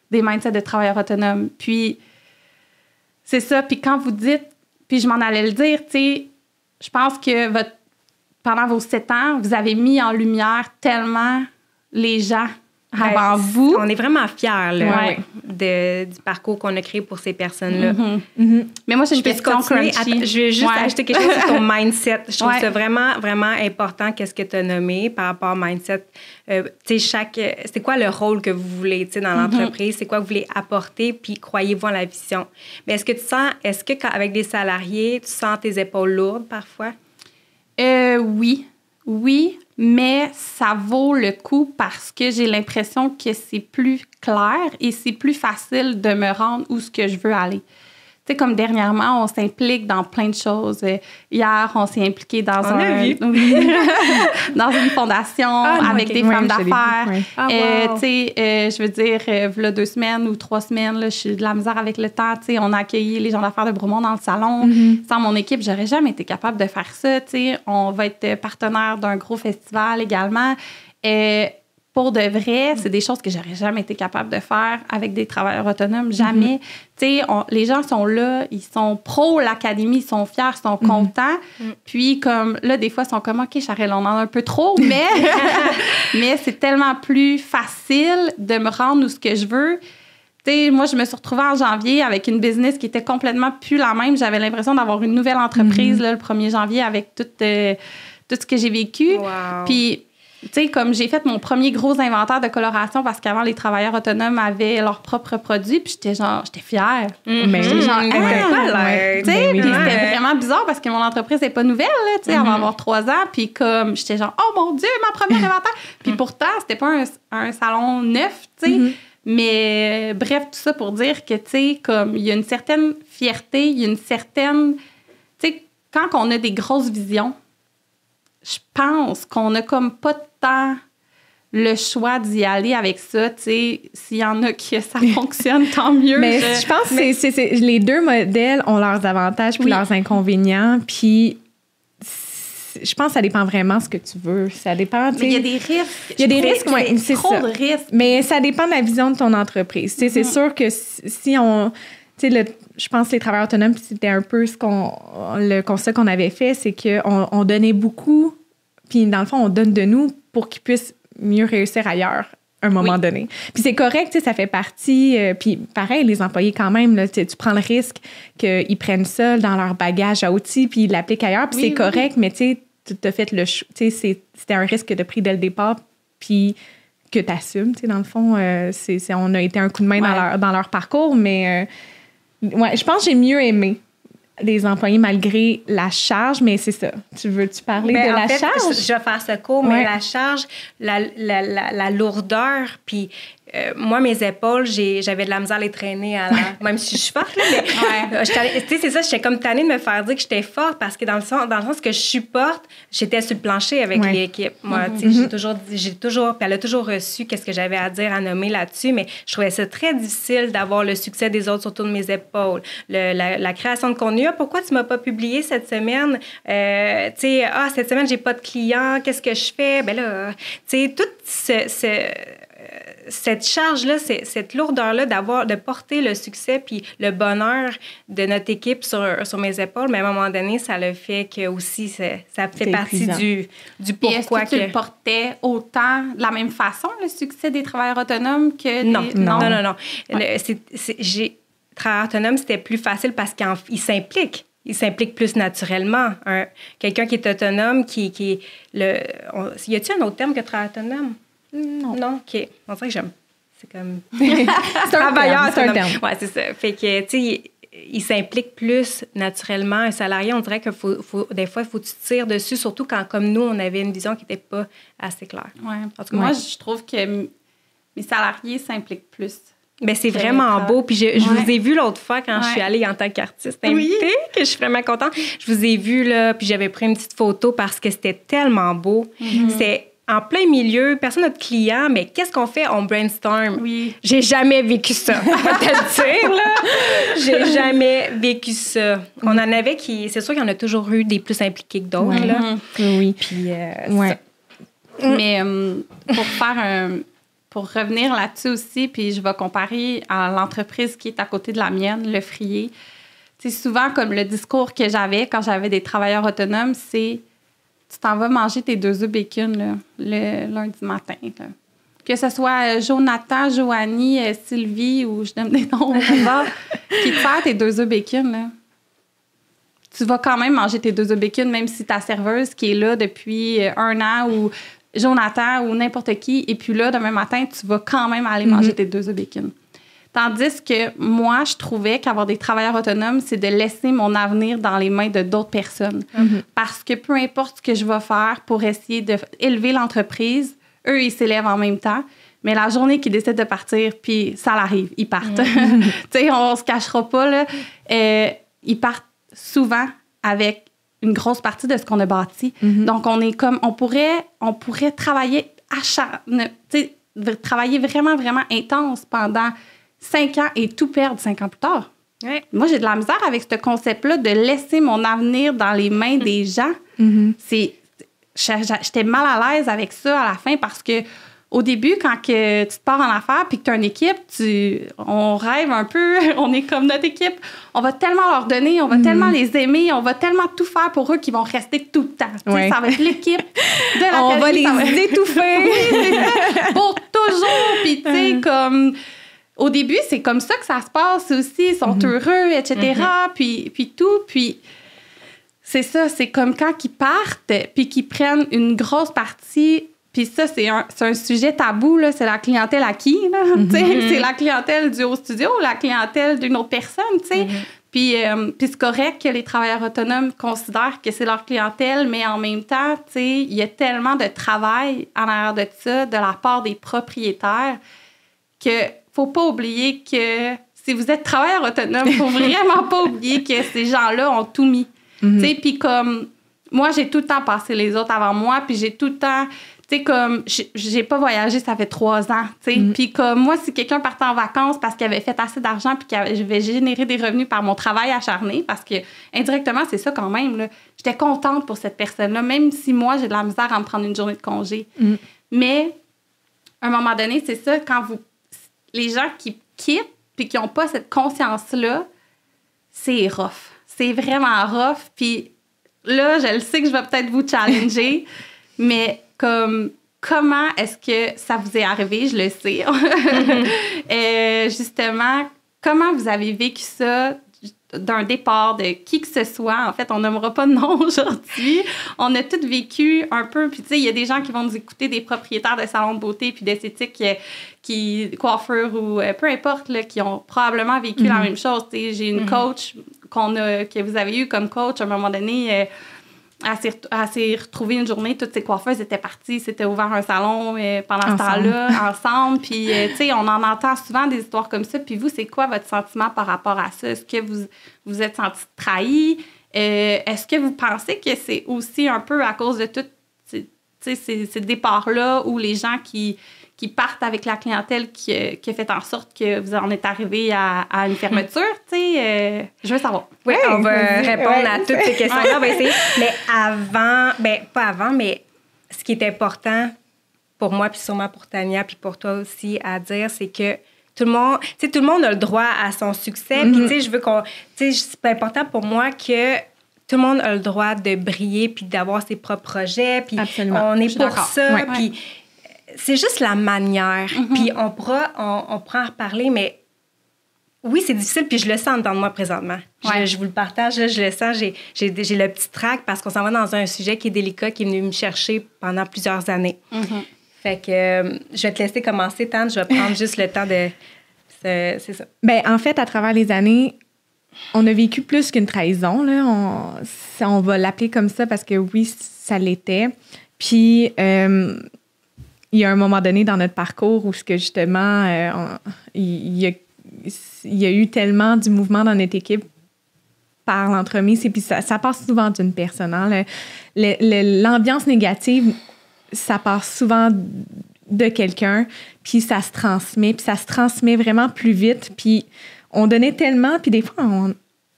des mindsets de travailleurs autonomes. Puis, c'est ça. Puis quand vous dites, puis je m'en allais le dire, tu sais, je pense que pendant vos 7 ans, vous avez mis en lumière tellement les gens avant vous. On est vraiment fiers là, du parcours qu'on a créé pour ces personnes-là. Mais moi, j'ai une question crunchy. Je vais juste ajouter quelque chose sur ton mindset. Je trouve ça vraiment, vraiment important, qu'est-ce que tu as nommé par rapport au mindset. Tu sais, c'est quoi le rôle que vous voulez dans l'entreprise? C'est quoi que vous voulez apporter? Puis croyez-vous en la vision? Mais est-ce que avec des salariés, tu sens tes épaules lourdes parfois? Oui, mais ça vaut le coup parce que j'ai l'impression que c'est plus clair et c'est plus facile de me rendre où ce que je veux aller. Tu sais, comme dernièrement, on s'implique dans plein de choses. Hier, on s'est impliqué dans dans une fondation avec des femmes d'affaires. Tu sais, je veux dire, voilà 2 semaines ou 3 semaines, là, je suis de la misère avec le temps. Tu sais, on a accueilli les gens d'affaires de Bromont dans le salon. Sans mon équipe, j'aurais jamais été capable de faire ça. Tu sais, on va être partenaire d'un gros festival également. Pour de vrai, c'est des choses que j'aurais jamais été capable de faire avec des travailleurs autonomes. Jamais. Tu sais, les gens sont là, ils sont pro l'académie, ils sont fiers, ils sont contents. Puis, comme là, des fois, ils sont comme, OK, Charelle, on en a un peu trop, mais c'est tellement plus facile de me rendre où ce que je veux. Tu sais, moi, je me suis retrouvée en janvier avec une business qui était complètement plus la même. J'avais l'impression d'avoir une nouvelle entreprise là, le 1er janvier avec tout ce que j'ai vécu. Puis, tu sais, comme j'ai fait mon premier gros inventaire de coloration parce qu'avant, les travailleurs autonomes avaient leurs propres produits, puis j'étais fière. Mais j'étais genre, tu sais, puis c'était vraiment bizarre parce que mon entreprise n'est pas nouvelle, là, tu sais, elle va avoir 3 ans, puis comme, j'étais genre, oh mon Dieu, ma première inventaire! Puis pourtant, c'était pas un salon neuf, tu sais, mais bref, tout ça pour dire que, tu sais, comme, il y a une certaine fierté, il y a une certaine, tu sais, quand on a des grosses visions, je pense qu'on n'a comme pas tant le choix d'y aller avec ça. Tu sais, s'il y en a que ça fonctionne, tant mieux. Mais je pense que les 2 modèles ont leurs avantages puis leurs inconvénients. Puis je pense que ça dépend vraiment de ce que tu veux. Ça dépend. Mais il y a des risques. Il y a des risques, c'est trop ça. de risques. Mais ça dépend de la vision de ton entreprise. Tu sais, c'est sûr que si on... Tu sais, je pense que les travailleurs autonomes, c'était un peu le constat qu'on avait fait, c'est qu'on donnait beaucoup, puis dans le fond, on donne de nous pour qu'ils puissent mieux réussir ailleurs à un moment donné. Puis c'est correct, tu sais, ça fait partie. Puis pareil, les employés quand même, là, tu prends le risque qu'ils prennent ça dans leur bagage à outils puis ils l'appliquent ailleurs, puis c'est correct, mais tu sais, tu as fait le choix. Tu sais, c'était un risque de pris dès le départ, puis que tu assumes, tu sais, dans le fond. On a été un coup de main dans leur parcours, mais... je pense que j'ai mieux aimé les employés malgré la charge, mais c'est ça. Tu veux-tu parler de la charge? Je vais faire ce cours, mais la charge, la lourdeur, puis moi, mes épaules, j'avais de la misère à les traîner, même si je suis forte, là, mais tu sais, c'est ça, j'étais comme tannée de me faire dire que j'étais forte parce que dans le sens que je supporte, j'étais sur le plancher avec l'équipe. Moi, tu sais, j'ai toujours, puis elle a toujours reçu qu'est-ce que j'avais à dire, à nommer là-dessus, mais je trouvais ça très difficile d'avoir le succès des autres autour de mes épaules. La création de contenu, pourquoi tu m'as pas publié cette semaine? Tu sais, cette semaine, j'ai pas de clients, qu'est-ce que je fais? Ben là, tu sais, toute cette charge-là, cette lourdeur-là de porter le succès puis le bonheur de notre équipe sur mes épaules, mais à un moment donné, ça le fait que aussi ça fait partie du pourquoi. Est-ce que tu le portais autant de la même façon, le succès des travailleurs autonomes que Non. Ouais. Travailleurs autonomes, c'était plus facile parce qu'ils s'impliquent. Il s'implique plus naturellement. Quelqu'un qui est autonome, y a-t-il un autre terme que travailleur autonome? Non, OK. On dirait que j'aime. C'est comme... c'est un terme. Oui, c'est ça. Fait que, tu sais, il s'implique plus naturellement. Un salarié, on dirait que des fois, il faut que tu tires dessus, surtout quand, comme nous, on avait une vision qui n'était pas assez claire. Oui. En tout cas, moi, je trouve que mes salariés s'impliquent plus. Bien, c'est vraiment beau. Puis je vous ai vu l'autre fois quand je suis allée en tant qu'artiste invitée, que je suis vraiment contente. Je vous ai vu, là, puis j'avais pris une petite photo parce que c'était tellement beau. en plein milieu, personne n'a de client, mais qu'est-ce qu'on fait? On brainstorm. Oui. J'ai jamais vécu ça. On va te le dire, là. J'ai jamais vécu ça. On en avait qui... C'est sûr qu'il y en a toujours eu des plus impliqués que d'autres, là. Oui. Puis, Ouais. Mais pour revenir là-dessus aussi, puis je vais comparer à l'entreprise qui est à côté de la mienne, le Frier. C'est souvent comme le discours que j'avais quand j'avais des travailleurs autonomes, c'est tu t'en vas manger tes 2 œufs bacon là, le lundi matin. Là. Que ce soit Jonathan, Joanie, Sylvie ou je donne des noms au hasard, qui te fait tes 2 œufs bacon. Là. Tu vas quand même manger tes 2 œufs bacon, même si ta serveuse qui est là depuis 1 an ou Jonathan ou n'importe qui, et puis là, demain matin, tu vas quand même aller manger tes 2 œufs bacon. Tandis que moi, je trouvais qu'avoir des travailleurs autonomes, c'est de laisser mon avenir dans les mains de d'autres personnes. Parce que peu importe ce que je vais faire pour essayer d'élever l'entreprise, eux, ils s'élèvent en même temps. Mais la journée qu'ils décident de partir, puis ça l'arrive, ils partent. Tu sais, on se cachera pas, là. Ils partent souvent avec une grosse partie de ce qu'on a bâti. Donc, on est comme... On pourrait travailler travailler vraiment, vraiment intense pendant 5 ans et tout perdre 5 ans plus tard. Ouais. Moi, j'ai de la misère avec ce concept-là de laisser mon avenir dans les mains des gens. J'étais mal à l'aise avec ça à la fin parce que au début, quand que tu te pars en affaires puis que tu as une équipe, on rêve un peu, on est comme notre équipe. On va tellement leur donner, on va tellement les aimer, on va tellement tout faire pour eux qu'ils vont rester tout le temps. Ouais. Ça va être l'équipe de la on va les étouffer. Oui, c'est ça. Pour toujours. Puis, tu sais, comme... Au début, c'est comme ça que ça se passe aussi. Ils sont heureux, etc. Puis tout. Puis c'est ça, c'est comme quand ils partent puis qu'ils prennent une grosse partie. Puis ça, c'est un sujet tabou, là. C'est la clientèle à qui, là? C'est la clientèle du haut studio, la clientèle d'une autre personne, tu sais. Puis c'est correct que les travailleurs autonomes considèrent que c'est leur clientèle, mais en même temps, tu sais, il y a tellement de travail en arrière de ça, de la part des propriétaires, que faut pas oublier que si vous êtes travailleur autonome, faut vraiment pas oublier que ces gens-là ont tout mis. Tu sais, puis comme moi, j'ai tout le temps passé les autres avant moi, puis j'ai tout le temps, tu sais, comme j'ai pas voyagé, ça fait 3 ans, tu sais. Puis comme moi, si quelqu'un partait en vacances parce qu'il avait fait assez d'argent puis je vais générer des revenus par mon travail acharné, parce que indirectement, c'est ça quand même, là. J'étais contente pour cette personne-là, même si moi, j'ai de la misère à me prendre une journée de congé. Mais à un moment donné, c'est ça, quand les gens qui quittent puis qui n'ont pas cette conscience-là, c'est rough. C'est vraiment rough. Puis là, je le sais que je vais peut-être vous challenger, mais comment est-ce que ça vous est arrivé? Je le sais. Justement, comment vous avez vécu ça d'un départ de qui que ce soit? En fait, on nommera pas de nom aujourd'hui. On a tous vécu un peu. Puis, tu sais, il y a des gens qui vont nous écouter, des propriétaires de salons de beauté puis d'esthétique, coiffeurs ou peu importe, là, qui ont probablement vécu la même chose. Tu sais, j'ai une coach que vous avez eue comme coach à un moment donné. Elle s'est retrouvée une journée, toutes ses coiffeuses étaient parties, s'étaient ouvert un salon pendant ce temps-là, ensemble. Puis, tu sais, on en entend souvent des histoires comme ça. Puis vous, c'est quoi votre sentiment par rapport à ça? Est-ce que vous êtes senti trahi? Est-ce que vous pensez que c'est aussi un peu à cause de tout ces départs-là où les gens qui partent avec la clientèle qui a fait en sorte que vous en êtes arrivé à une fermeture, tu sais, je veux savoir. Oui, on va répondre à toutes ces questions-là. On va essayer. Mais pas avant, mais ce qui est important pour moi, puis sûrement pour Tania, puis pour toi aussi à dire, c'est que tout le monde a le droit à son succès. Puis, tu sais, je veux c'est important pour moi que tout le monde a le droit de briller puis d'avoir ses propres projets. Puis on est pour ça. Puis c'est juste la manière. Puis on pourra en reparler, mais oui, c'est difficile, puis je le sens dans moi présentement. Je vous le partage, là, je le sens. J'ai le petit trac parce qu'on s'en va dans un sujet qui est délicat, qui est venu me chercher pendant plusieurs années. Fait que je vais te laisser commencer, Tante. Je vais prendre juste le temps de... C'est ça. Bien, en fait, à travers les années, on a vécu plus qu'une trahison, là. On va l'appeler comme ça parce que oui, ça l'était. Puis... il y a un moment donné dans notre parcours où justement, il y a eu tellement du mouvement dans notre équipe par l'entremise, et puis ça passe souvent d'une personne. Hein. L'ambiance négative ça part souvent de quelqu'un, puis ça se transmet vraiment plus vite, puis on donnait tellement, puis des fois,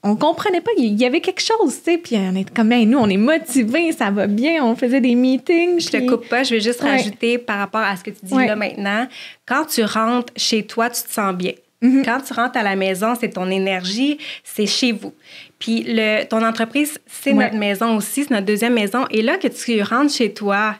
on comprenait pas, il y avait quelque chose, tu sais, puis on est comme, nous, on est motivés, ça va bien, on faisait des meetings. Je te coupe pas, je vais juste rajouter par rapport à ce que tu dis là maintenant. Quand tu rentres chez toi, tu te sens bien. Mm-hmm. Quand tu rentres à la maison, c'est ton énergie, c'est chez vous. Puis ton entreprise, c'est notre maison aussi, c'est notre deuxième maison. Et là, que tu rentres chez toi,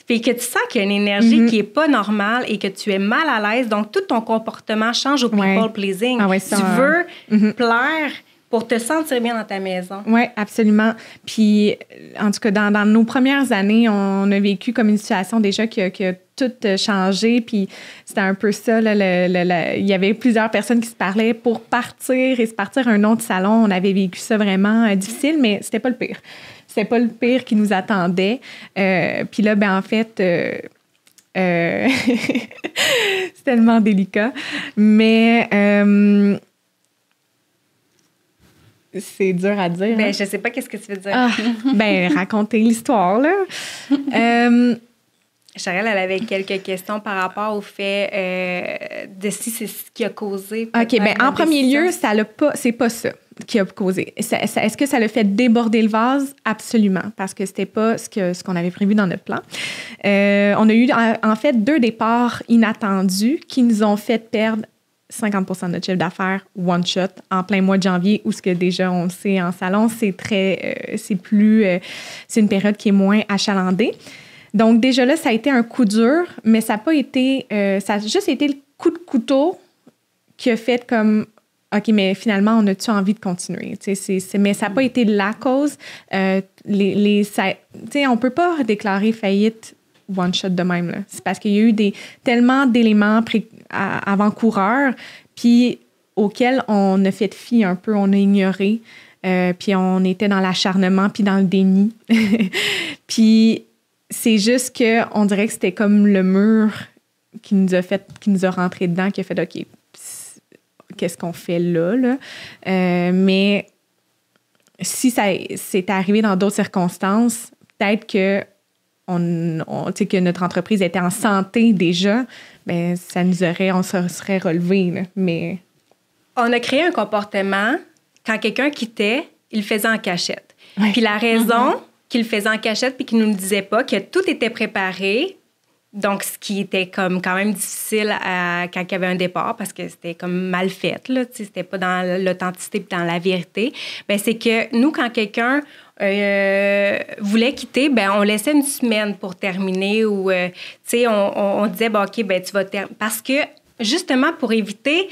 puis que tu sens qu'il y a une énergie qui n'est pas normale et que tu es mal à l'aise, donc tout ton comportement change au people pleasing. Tu veux plaire pour te sentir bien dans ta maison. Oui, absolument. Puis, en tout cas, dans nos premières années, on a vécu comme une situation déjà qui a tout changé. Puis, c'était un peu ça. Il y avait plusieurs personnes qui se parlaient pour partir et se partir à un autre salon. On avait vécu ça vraiment difficile, mais c'était pas le pire. C'était pas le pire qui nous attendait. Puis là, en fait, c'est tellement délicat. Mais c'est dur à dire. Je sais pas qu'est-ce que tu veux dire. Raconter l'histoire, là. Charelle, elle avait quelques questions par rapport au fait de si c'est ce qui a causé. OK, en premier lieu, c'est pas ça qui a causé. Est-ce que ça l'a fait déborder le vase? Absolument, parce que c'était pas ce qu'on avait prévu dans notre plan. On a eu, en fait, 2 départs inattendus qui nous ont fait perdre 50% de notre chiffre d'affaires one shot en plein mois de janvier, où ce que déjà on le sait en salon, c'est une période qui est moins achalandée. Donc déjà là, ça a été un coup dur, mais ça n'a pas été, ça a juste été le coup de couteau qui a fait comme, OK, mais finalement, on a-tu envie de continuer? Mais ça n'a pas été la cause. On ne peut pas déclarer faillite one shot de même. Là. C'est parce qu'il y a eu tellement d'éléments avant-coureurs, puis auxquels on a fait fi un peu, on a ignoré, puis on était dans l'acharnement, puis dans le déni. Puis c'est juste qu'on dirait que c'était comme le mur qui nous a rentré dedans, qui a fait OK, qu'est-ce qu'on fait là? Mais si ça s'était arrivé dans d'autres circonstances, peut-être que que notre entreprise était en santé déjà, on se serait relevé. Là. Mais on a créé un comportement, quand quelqu'un quittait, il le faisait en cachette. Ouais. Puis la raison qu'il le faisait en cachette puis qu'il ne nous le disait pas, que tout était préparé, donc ce qui était comme quand même difficile quand il y avait un départ parce que c'était comme mal fait, là, c'était pas dans l'authenticité et dans la vérité, c'est que nous, quand quelqu'un voulait quitter, on laissait une semaine pour terminer ou, on disait, OK, tu vas terminer. Parce que, justement, pour éviter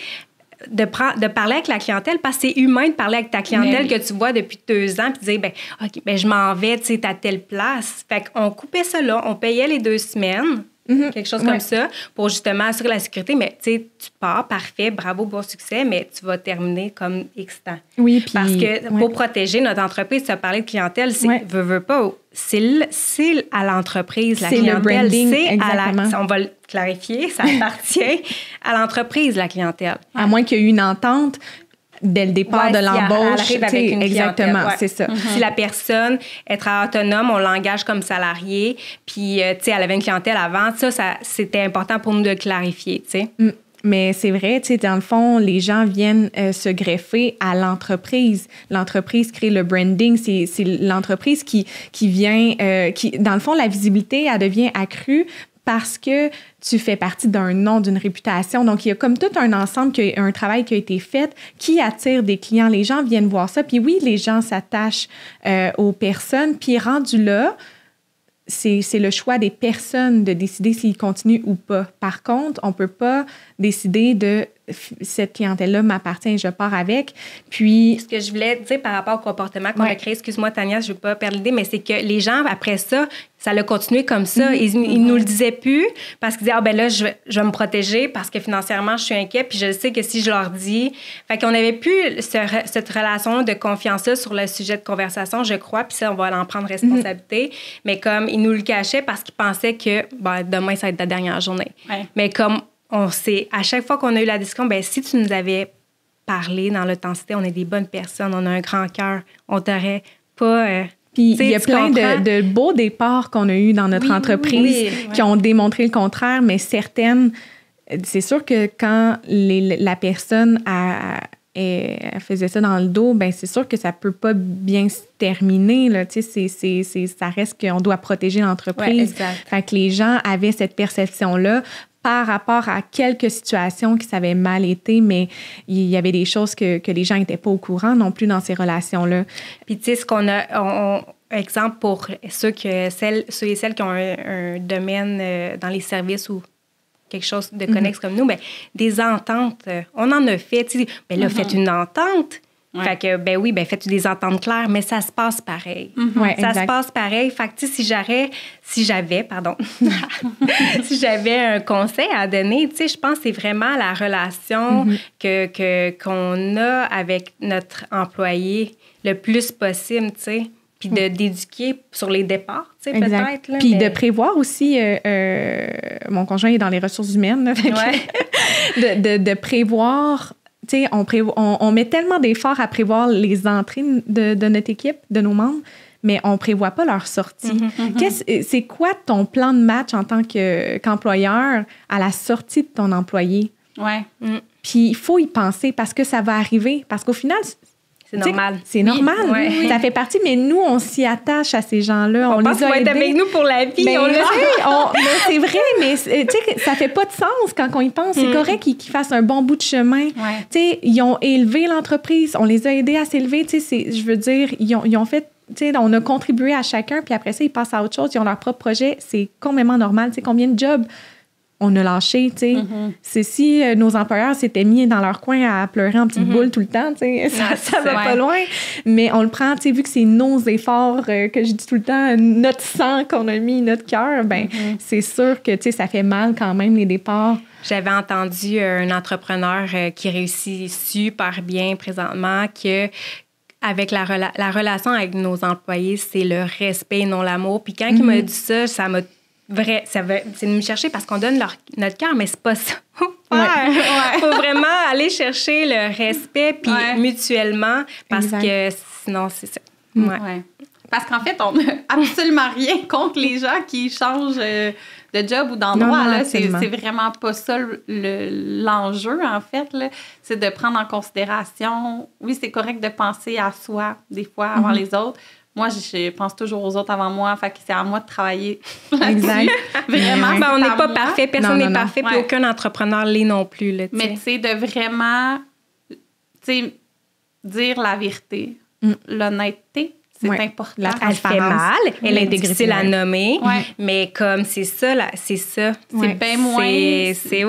de parler avec la clientèle, parce que c'est humain de parler avec ta clientèle que tu vois depuis 2 ans, puis de dire, OK, je m'en vais, tu sais, à telle place. Fait qu'on coupait ça là, on payait les 2 semaines, quelque chose comme ça, pour justement assurer la sécurité. Mais tu sais, tu pars, parfait, bravo, bon succès, mais tu vas terminer comme X temps. Oui, puis... Parce que pour protéger notre entreprise, tu as parlé de clientèle, veut pas, c'est à l'entreprise, la clientèle. Le branding, on va le clarifier, ça appartient à l'entreprise, la clientèle. À moins qu'il y ait eu une entente dès le départ de l'embauche. Elle arrive avec une exactement, c'est ça. Si la personne est très autonome, on l'engage comme salarié, puis elle avait une clientèle avant, ça c'était important pour nous de le clarifier, tu sais. Mais c'est vrai, tu sais, dans le fond, les gens viennent se greffer à l'entreprise. L'entreprise crée le branding. C'est l'entreprise qui vient... dans le fond, la visibilité, elle devient accrue parce que tu fais partie d'un nom, d'une réputation. Donc, il y a comme tout un ensemble, un travail qui a été fait qui attire des clients. Les gens viennent voir ça. Puis oui, les gens s'attachent aux personnes. Puis rendu là, c'est le choix des personnes de décider s'ils continuent ou pas. Par contre, on ne peut pas décider de cette clientèle-là m'appartient, je pars avec. Puis... Ce que je voulais dire par rapport au comportement qu'on a créé, excuse-moi Tania, je ne veux pas perdre l'idée, mais c'est que les gens, après ça l'a continué comme ça. Ils nous le disaient plus parce qu'ils disaient, là, je vais me protéger parce que financièrement, je suis inquiet, puis je sais que si je leur dis... Fait qu'on n'avait plus cette relation de confiance-là sur le sujet de conversation, je crois, puis ça, on va en prendre responsabilité. Mais comme ils nous le cachaient parce qu'ils pensaient que demain, ça va être ta dernière journée. Ouais. Mais comme on sait, à chaque fois qu'on a eu la discussion, si tu nous avais parlé dans l'authenticité, on est des bonnes personnes, on a un grand cœur, on t'aurait pas Puis il y a plein de beaux départs qu'on a eus dans notre entreprise qui ont démontré le contraire, mais certaines, c'est sûr que quand la personne elle faisait ça dans le dos, ben c'est sûr que ça peut pas bien se terminer, là. Tu sais, ça reste qu'on doit protéger l'entreprise. Ouais, fait que les gens avaient cette perception-là par rapport à quelques situations qui avaient mal été, mais il y avait des choses que les gens n'étaient pas au courant non plus dans ces relations-là. Puis, tu sais, ce qu'on a, exemple pour ceux et celles qui ont un domaine dans les services ou quelque chose de connexe comme nous, bien, des ententes, on en a fait. Tu sais, bien là, faites une entente. Ouais. Fait que, ben oui, ben faites des ententes claires, mais ça se passe pareil. Ouais, ça exact. se passe pareil. Fait que, tu sais, si j'avais un conseil à donner, tu sais, je pense que c'est vraiment la relation qu'on a avec notre employé le plus possible, tu sais. Puis d'éduquer sur les départs, tu sais, peut-être. Là, puis de prévoir aussi, mon conjoint est dans les ressources humaines, là, de prévoir. Tu sais, on met tellement d'efforts à prévoir les entrées de notre équipe, de nos membres, mais on ne prévoit pas leur sortie. C'est quoi ton plan de match en tant qu'employeur à la sortie de ton employé? Ouais. Puis il faut y penser parce que ça va arriver. Parce qu'au final, c'est normal. C'est normal. Oui. Ça fait partie, mais nous, on s'y attache à ces gens-là. On pense qu'ils vont être avec nous pour la vie. Mais c'est vrai, mais ça fait pas de sens quand on y pense. C'est correct qu'ils fassent un bon bout de chemin. Ouais. Ils ont élevé l'entreprise. On les a aidés à s'élever. Je veux dire, ils ont fait... on a contribué à chacun, puis après ça, ils passent à autre chose. Ils ont leur propre projet. C'est complètement normal. Combien de jobs on a lâché, tu sais. C'est si nos employeurs s'étaient mis dans leur coin à pleurer en petite boule tout le temps, tu sais, ça va pas loin. Mais on le prend, tu sais, vu que c'est nos efforts, que je dis tout le temps, notre sang qu'on a mis, notre cœur, ben c'est sûr que, tu sais, ça fait mal quand même, les départs. J'avais entendu un entrepreneur qui réussit super bien présentement que avec la relation avec nos employés, c'est le respect, non l'amour. Puis quand il m'a dit ça m'a c'est de me chercher parce qu'on donne notre cœur, mais c'est pas ça. Faut vraiment aller chercher le respect puis mutuellement parce que sinon, c'est ça. Ouais. Parce qu'en fait, on n'a absolument rien contre les gens qui changent de job ou d'endroit. Là. C'est vraiment pas ça l'enjeu, en fait. Là. C'est de prendre en considération... Oui, c'est correct de penser à soi, des fois, avant les autres. Moi, je pense toujours aux autres avant moi. Fait que c'est à moi de travailler là-dessus. Vraiment, on n'est pas parfait. Personne n'est parfait. Puis aucun entrepreneur l'est non plus. Là, mais tu sais, de vraiment dire la vérité, l'honnêteté, c'est important. Elle fait mal. Elle est difficile à nommer. Mais comme c'est ça, c'est ça. C'est bien moins... c'est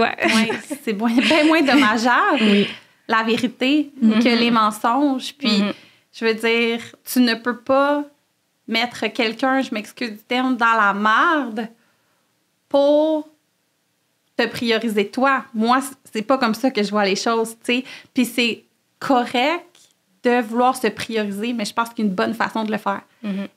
bien moins dommageable, la vérité, que les mensonges. Puis... Je veux dire, tu ne peux pas mettre quelqu'un, je m'excuse du terme, dans la marde pour te prioriser toi. Moi, c'est pas comme ça que je vois les choses, tu sais. Puis c'est correct de vouloir se prioriser, mais je pense qu'il y a une bonne façon de le faire.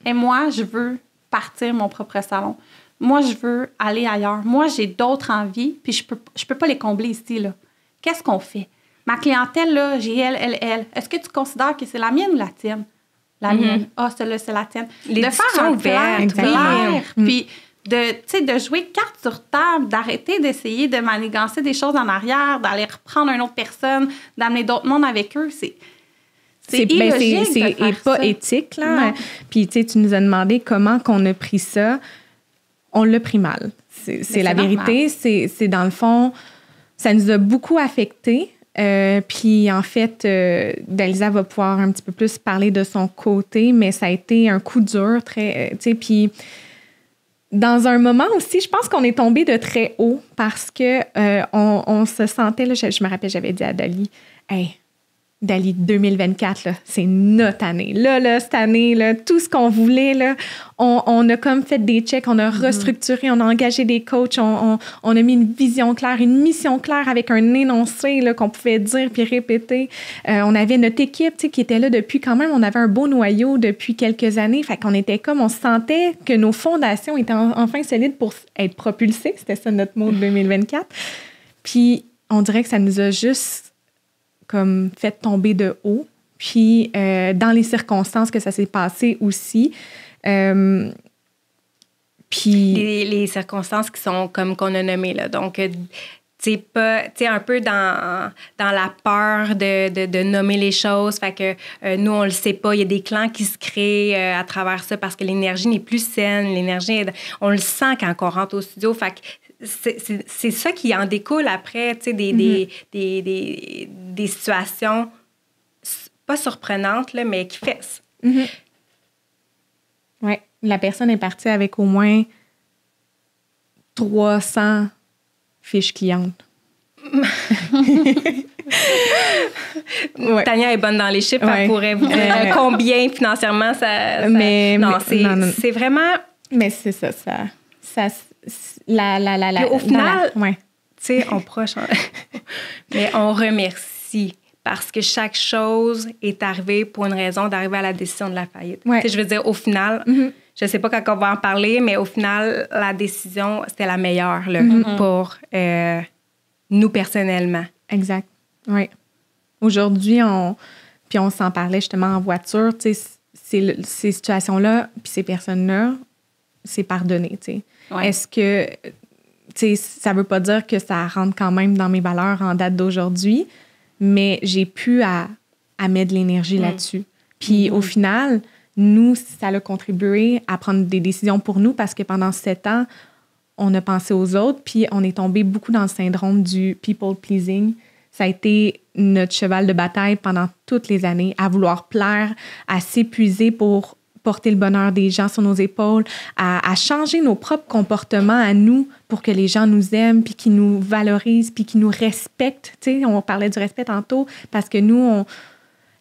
Et moi, je veux partir mon propre salon. Moi, je veux aller ailleurs. Moi, j'ai d'autres envies, puis je peux pas les combler ici, là. Qu'est-ce qu'on fait? Ma clientèle, là, j'ai elle. Est-ce que tu considères que c'est la mienne ou la tienne? La mienne. Ah, celle-là, c'est la tienne. Les de faire un plan clair. Puis de jouer carte sur table, d'arrêter d'essayer de manigancer des choses en arrière, d'aller reprendre une autre personne, d'amener d'autres mondes avec eux. C'est illogique de faire pas ça. Éthique, là. Puis, tu nous as demandé comment qu'on a pris ça. On l'a pris mal. C'est la vérité. C'est dans le fond, ça nous a beaucoup affectés. Puis, en fait, Dalisa va pouvoir un petit peu plus parler de son côté, mais ça a été un coup dur, très... tu sais, puis dans un moment aussi, je pense qu'on est tombé de très haut parce que on se sentait... Là, je me rappelle, j'avais dit à Dali, « Hey, Dali, 2024, là, c'est notre année. Là, cette année, là, tout ce qu'on voulait, là, on a comme fait des checks, on a restructuré, on a engagé des coachs, on a mis une vision claire, une mission claire avec un énoncé là, qu'on pouvait dire puis répéter. On avait notre équipe qui était là depuis quand même, on avait un beau noyau depuis quelques années. Fait qu'on était comme, on se sentait que nos fondations étaient enfin solides pour être propulsées. C'était ça notre mot de 2024. Puis on dirait que ça nous a juste comme fait tomber de haut puis dans les circonstances que ça s'est passé aussi. Puis... Les circonstances qui sont comme qu'on a nommées, là. Donc, tu sais, un peu dans la peur de nommer les choses. Fait que nous, on le sait pas. Il y a des clans qui se créent à travers ça parce que l'énergie n'est plus saine. On le sent quand on rentre au studio. Fait que c'est ça qui en découle après, tu sais, des situations pas surprenantes, là, mais qui fessent. Mm-hmm. Oui, la personne est partie avec au moins 300 fiches clientes. Ouais. Tania est bonne dans les chiffres, elle pourrait vous dire combien financièrement ça mais c'est vraiment... Mais c'est ça. Au final, tu sais, on proche, mais on remercie parce que chaque chose est arrivée pour une raison d'arriver à la décision de la faillite. Ouais. Tu sais, je veux dire, au final, je ne sais pas quand on va en parler, mais au final, la décision, c'était la meilleure là, pour nous personnellement. Exact. Oui. Aujourd'hui, on s'en parlait justement en voiture, tu sais, ces situations-là, puis ces personnes-là, c'est pardonné, tu sais. Ouais. Est-ce que, tu sais, ça veut pas dire que ça rentre quand même dans mes valeurs en date d'aujourd'hui, mais j'ai pu à mettre de l'énergie là-dessus. Puis au final, nous, ça a contribué à prendre des décisions pour nous parce que pendant 7 ans, on a pensé aux autres, puis on est tombé beaucoup dans le syndrome du people pleasing. Ça a été notre cheval de bataille pendant toutes les années, à vouloir plaire, à s'épuiser pour porter le bonheur des gens sur nos épaules, à changer nos propres comportements à nous pour que les gens nous aiment, puis qu'ils nous valorisent, puis qu'ils nous respectent. Tu sais, on parlait du respect tantôt, parce que nous,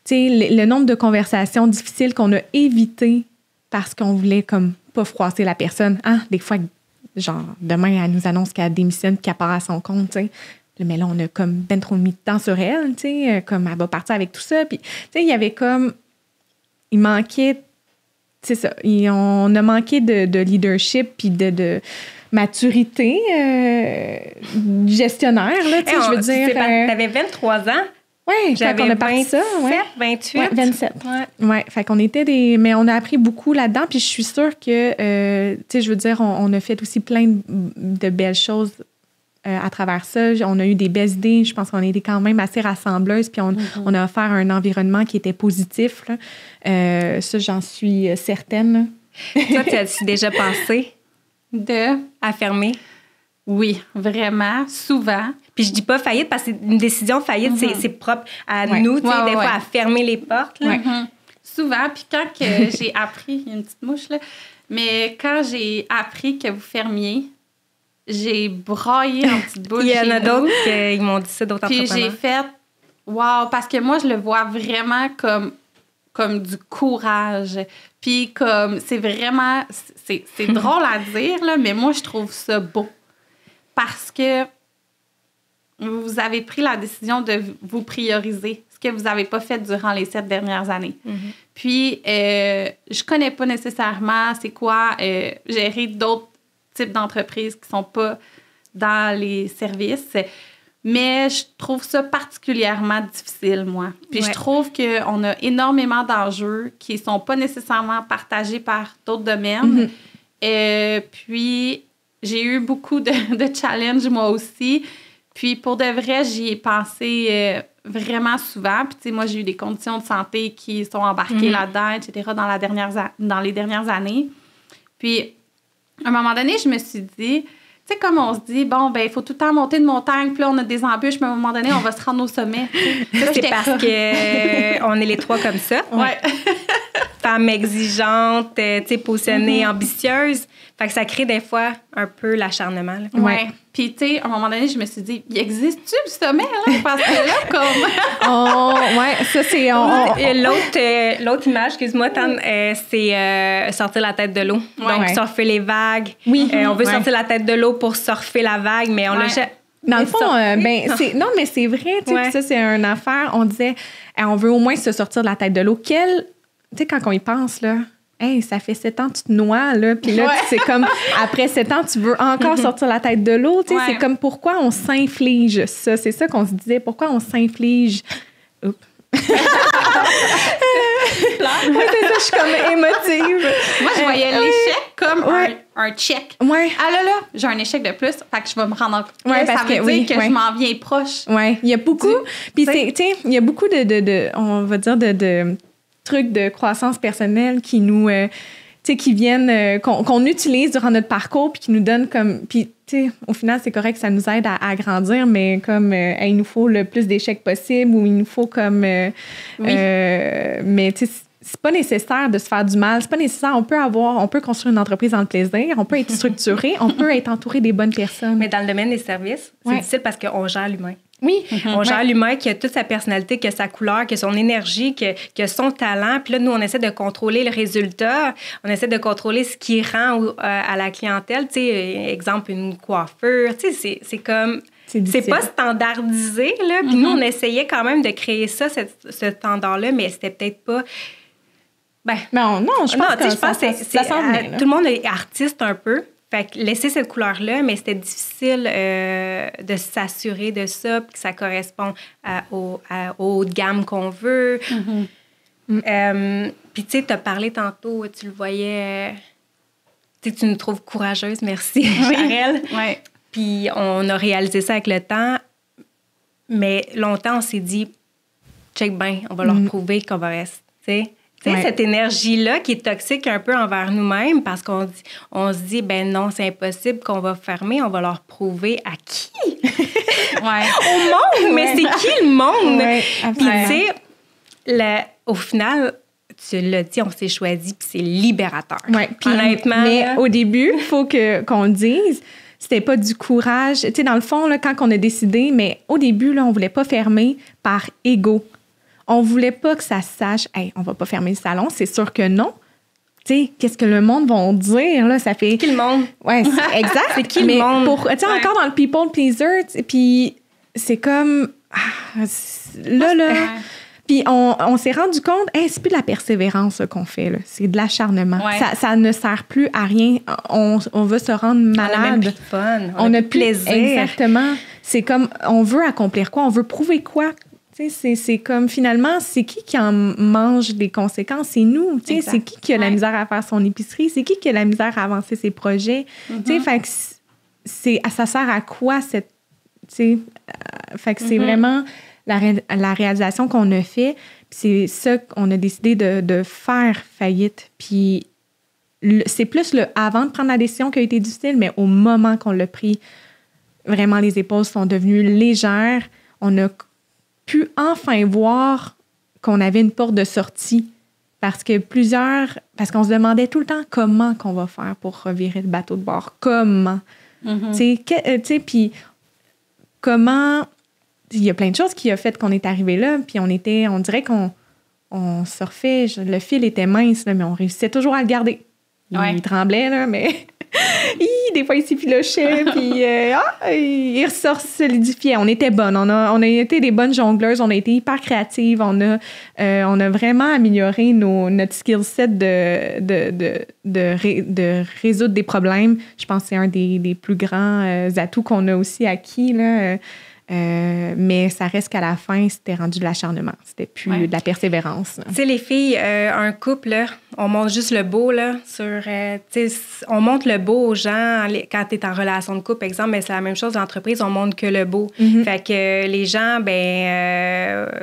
tu sais, le nombre de conversations difficiles qu'on a évitées parce qu'on voulait comme pas froisser la personne. Hein? Des fois, genre, demain, elle nous annonce qu'elle démissionne, qu'elle part à son compte, tu sais. Mais là, on a comme ben trop mis de temps sur elle, tu sais, comme elle va partir avec tout ça. Puis, tu sais, il y avait comme... Il manquait... C'est ça. On a manqué de leadership puis de maturité gestionnaire, là, tu sais, je veux dire... T'avais 23 ans? Oui, quand on a parti ça. 28? Ouais, 27. Oui, fait qu'on était mais on a appris beaucoup là-dedans, puis je suis sûre que, tu sais, je veux dire, on a fait aussi plein de belles choses à travers ça. On a eu des belles idées. Je pense qu'on a été quand même assez rassembleuses, puis on a offert un environnement qui était positif, là. Ça, j'en suis certaine. Toi, tu as-tu déjà pensé à fermer? Oui, vraiment, souvent. Puis je dis pas faillite parce que c'est une décision faillite, c'est propre à nous, tu sais, des fois, à fermer les portes. Là. Souvent, puis quand que j'ai appris, il y a une petite mouche, là, mais quand j'ai appris que vous fermiez, j'ai braillé en petite bouche. Il y en a d'autres qui m'ont dit ça, d'autres entrepreneurs. Puis j'ai fait, wow, parce que moi, je le vois vraiment comme du courage. Puis comme, c'est vraiment, c'est drôle à dire, là, mais moi, je trouve ça beau. Parce que vous avez pris la décision de vous prioriser, ce que vous n'avez pas fait durant les 7 dernières années. Puis, je connais pas nécessairement c'est quoi gérer d'autres types d'entreprises qui sont pas dans les services, mais je trouve ça particulièrement difficile, moi. Puis je trouve qu'on a énormément d'enjeux qui sont pas nécessairement partagés par d'autres domaines. Puis, j'ai eu beaucoup de challenges, moi aussi. Puis, pour de vrai, j'y ai pensé vraiment souvent. Puis, tu sais, moi, j'ai eu des conditions de santé qui sont embarquées là-dedans, etc., dans les dernières années. Puis, à un moment donné, je me suis dit, tu sais, comme on se dit, bon, ben il faut tout le temps monter une montagne, puis là, on a des embûches, mais à un moment donné, on va se rendre au sommet. Ça, c'est parce qu'on est les trois comme ça. Ouais. Femmes exigeantes, tu sais, positionnées, ambitieuses. Fait que ça crée des fois un peu l'acharnement. Ouais. Puis, tu sais, à un moment donné, je me suis dit, il existe-tu le sommet, là? Parce que là, comme... ouais, ça, c'est... L'autre image, excuse-moi, Tan, c'est sortir la tête de l'eau. Ouais. Donc, surfer les vagues. Oui. On veut sortir la tête de l'eau pour surfer la vague, mais on l'a... Dans le fond, non, mais c'est vrai, tu sais, ça, c'est une affaire. On disait, on veut au moins se sortir de la tête de l'eau. Tu sais, quand on y pense, là, hey, ça fait 7 ans, tu te noies, là. Puis là, c'est comme, après 7 ans, tu veux encore sortir la tête de l'eau. Tu sais, c'est comme, pourquoi on s'inflige ça? C'est ça qu'on se disait. Pourquoi on s'inflige... Oups. Ouais, c'est ça, je suis comme émotive. Moi, je voyais l'échec comme un check. Ouais. Ah là, j'ai un échec de plus, fait que je vais me rendre compte. Ouais, parce ça veut que, dire que je m'en viens proche. Ouais, il y a beaucoup. Puis, il y a beaucoup de on va dire, de trucs de croissance personnelle qui nous. Qui viennent, qu'on utilise durant notre parcours, puis qui nous donnent comme. Puis, au final, c'est correct, ça nous aide à grandir, mais comme il nous faut le plus d'échecs possible ou il nous faut comme. Mais, c'est pas nécessaire de se faire du mal. C'est pas nécessaire. On peut construire une entreprise dans le plaisir, on peut être structuré, on peut être entouré des bonnes personnes. Mais dans le domaine des services, c'est difficile parce qu'on gère l'humain. Oui. On gère l'humain qui a toute sa personnalité, qui a sa couleur, qui a son énergie, qui a son talent. Puis là, nous, on essaie de contrôler le résultat. On essaie de contrôler ce qui rend à la clientèle. Tu sais, exemple, une coiffure. Tu sais, c'est comme... C'est pas standardisé, là. Puis nous, on essayait quand même de créer ça, ce standard-là, mais c'était peut-être pas... non, je pense que ça semble bien, tout le monde est artiste un peu. Fait que laisser cette couleur-là, mais c'était difficile de s'assurer de ça, puis que ça correspond au haut de gamme qu'on veut. Puis, tu sais, tu as parlé tantôt, tu le voyais... tu nous trouves courageuse, merci, Charelle. Oui. Puis, on a réalisé ça avec le temps, mais longtemps, on s'est dit, check bien, on va leur prouver qu'on va rester, tu sais. Cette énergie-là qui est toxique un peu envers nous-mêmes parce qu'on se dit, ben non, c'est impossible qu'on va fermer, on va leur prouver à qui? Au monde! Mais c'est qui le monde? Puis, tu sais, au final, tu l'as dit, on s'est choisi, puis c'est libérateur. Honnêtement. Mais au début, il faut qu'on le dise, c'était pas du courage. Tu sais, dans le fond, là, quand on a décidé, mais au début, là, on voulait pas fermer par ego. On voulait pas que ça se sache, hey, on va pas fermer le salon, c'est sûr que non. Tu sais, qu'est-ce que le monde va dire, là, ça fait... C'est qui le monde? Ouais, exact. C'est qui le monde? Tu sais, encore dans le people pleaser, puis c'est comme... là... Puis on s'est rendu compte, hey, c'est plus de la persévérance qu'on fait, là. C'est de l'acharnement. Ça ne sert plus à rien. On veut se rendre malade. On a même plus de fun. On a plus de plaisir. Exactement. C'est comme, on veut accomplir quoi? On veut prouver quoi? C'est comme, finalement, c'est qui en mange les conséquences? C'est nous. C'est qui a la misère à faire son épicerie? C'est qui a la misère à avancer ses projets? Fait que ça sert à quoi cette... fait que c'est vraiment la réalisation qu'on a fait. C'est ça qu'on a décidé de faire faillite. Puis c'est plus le avant de prendre la décision qui a été difficile, mais au moment qu'on l'a pris, vraiment, les épaules sont devenues légères. On a pu enfin voir qu'on avait une porte de sortie parce qu'on se demandait tout le temps comment qu'on va faire pour revirer le bateau de bord. Comment? Tu sais, puis comment... Il y a plein de choses qui ont fait qu'on est arrivé là, puis on dirait qu'on surfait, le fil était mince, là, mais on réussissait toujours à le garder. Il tremblait, là, mais... des fois, il s'effilochait, puis il ressort solidifié. On était bonnes. On a été des bonnes jongleuses. On a été hyper créatives. On a vraiment amélioré notre skill set de résoudre des problèmes. Je pense que c'est un des plus grands atouts qu'on a aussi acquis, là. Mais ça reste qu'à la fin, c'était rendu de l'acharnement. C'était plus de la persévérance. Tu sais, les filles, un couple, là, on montre juste le beau, là, on montre le beau aux gens quand tu es en relation de couple, exemple, mais c'est la même chose dans l'entreprise, on montre que le beau. Fait que les gens,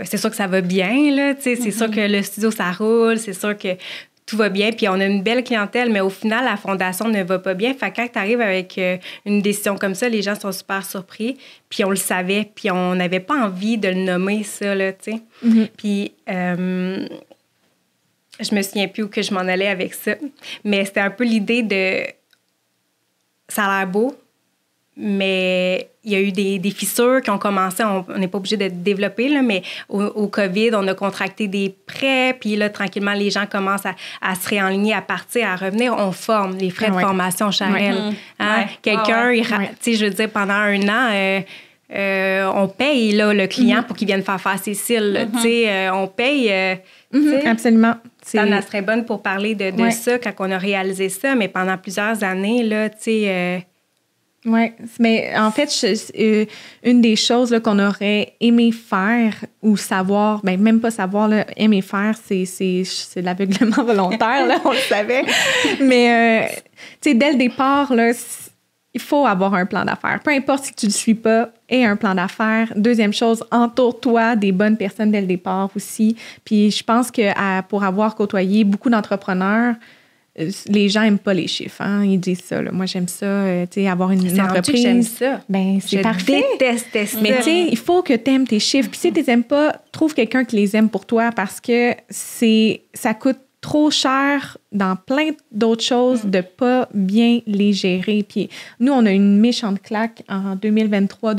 c'est sûr que ça va bien, là, tu sais, c'est sûr que le studio, ça roule, c'est sûr que tout va bien, puis on a une belle clientèle, mais au final, la fondation ne va pas bien. Fait que quand tu arrives avec une décision comme ça, les gens sont super surpris, puis on le savait, puis on n'avait pas envie de le nommer, ça, là, tu sais. Puis, je me souviens plus où que je m'en allais avec ça, mais c'était un peu l'idée de... Ça a l'air beau, mais il y a eu des fissures qui ont commencé, on n'est pas obligé de développer, là, mais au COVID, on a contracté des prêts, puis là, tranquillement, les gens commencent à se réaligner, à partir, à revenir. On forme les frais de formation, Charelle. Quelqu'un, tu sais, je veux dire, pendant un an, on paye là, le client pour qu'il vienne faire ses cils. Tu sais, on paye... Absolument. Anna serait bonne pour parler de ça quand on a réalisé ça, mais pendant plusieurs années, là, tu sais... Oui, mais en fait, une des choses là, qu'on aurait aimé faire ou savoir, ben même pas savoir, là, aimer faire, c'est de l'aveuglement volontaire, là, on le savait. Mais, tu sais, dès le départ, là, il faut avoir un plan d'affaires. Peu importe si tu ne le suis pas, aie un plan d'affaires. Deuxième chose, entoure-toi des bonnes personnes dès le départ aussi. Puis je pense que pour avoir côtoyé beaucoup d'entrepreneurs, les gens n'aiment pas les chiffres. Hein? Ils disent ça. Là. Moi, j'aime ça, tu sais, avoir une entreprise. J'aime ça. Ben, c'est parfait. Je détestais ça. Mais tu sais, il faut que tu aimes tes chiffres. Puis si tu les aimes pas, trouve quelqu'un qui les aime pour toi parce que ça coûte trop cher dans plein d'autres choses de pas bien les gérer. Puis nous, on a une méchante claque en 2023, fin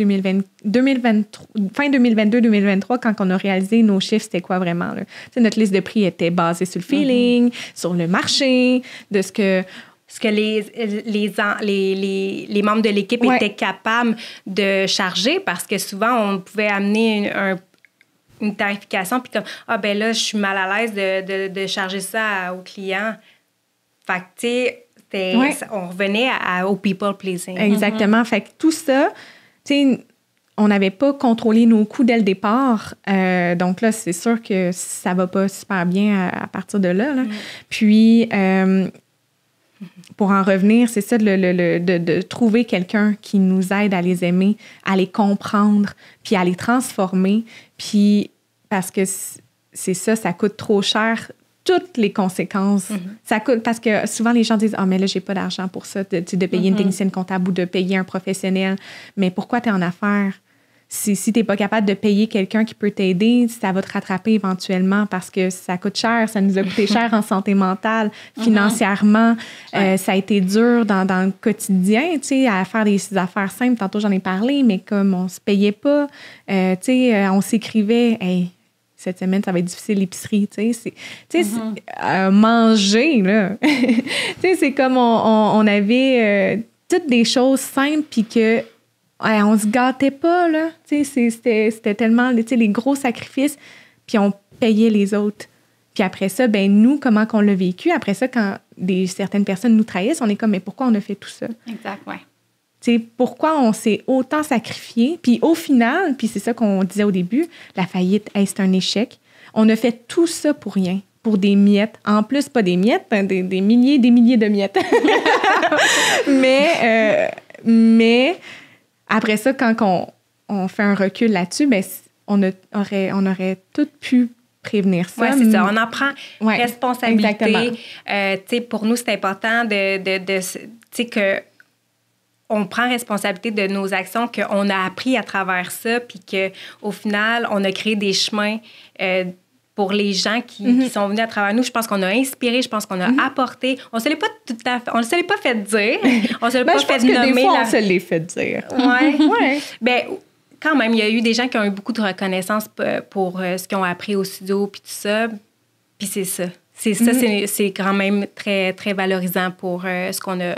2022-2023, quand on a réalisé nos chiffres, c'était quoi vraiment? Là? Notre liste de prix était basée sur le feeling, sur le marché, de ce que les membres de l'équipe étaient capables de charger, parce que souvent, on pouvait amener une tarification, puis comme, ben là, je suis mal à l'aise de charger ça aux clients. Fait que, tu sais, on revenait au people pleasing. Exactement. Fait que tout ça, tu sais, on n'avait pas contrôlé nos coûts dès le départ. Donc là, c'est sûr que ça va pas super bien à partir de là. Puis, pour en revenir, c'est ça, de trouver quelqu'un qui nous aide à les aimer, à les comprendre, puis à les transformer. Puis, parce que c'est ça, ça coûte trop cher, toutes les conséquences. Ça coûte, parce que souvent, les gens disent « Ah, mais là, j'ai pas d'argent pour ça, de payer une technicienne comptable ou de payer un professionnel. » Mais pourquoi tu es en affaires? Si tu n'es pas capable de payer quelqu'un qui peut t'aider, ça va te rattraper éventuellement parce que ça coûte cher. Ça nous a coûté cher en santé mentale, financièrement. Ça a été dur dans le quotidien, tu sais, à faire des affaires simples. Tantôt, j'en ai parlé, mais comme on se payait pas, tu sais, on s'écrivait « Hey, cette semaine, ça va être difficile l'épicerie. » Tu sais, manger, là. Tu sais, c'est comme on avait toutes des choses simples puis que on se gâtait pas, là. Tu sais, c'était tellement, tu sais, les gros sacrifices, puis on payait les autres. Puis après ça, ben nous, comment qu'on l'a vécu? Après ça, quand certaines personnes nous trahissent, on est comme, mais pourquoi on a fait tout ça? Exact, ouais. Tu sais, pourquoi on s'est autant sacrifié? Puis au final, puis c'est ça qu'on disait au début, la faillite, c'est un échec. On a fait tout ça pour rien, pour des miettes. En plus, pas des miettes, hein, des milliers de miettes. Mais après ça, quand on fait un recul là-dessus, ben on aurait tout pu prévenir ça. Oui, c'est ça. On en prend responsabilité. Tu sais, pour nous, c'est important tu sais, que on prend responsabilité de nos actions, qu'on a appris à travers ça, puis qu'au final, on a créé des chemins pour les gens qui sont venus à travers nous. Je pense qu'on a inspiré, je pense qu'on a apporté. On ne se l'est pas tout à fait, on ne se l'est pas fait dire. On se l'est pas fait nommer. Des fois, on se l'est fait dire. Oui. Bien, quand même, il y a eu des gens qui ont eu beaucoup de reconnaissance pour ce qu'ils ont appris au studio, puis tout ça. Puis c'est ça. C'est quand même très, très valorisant pour ce qu'on a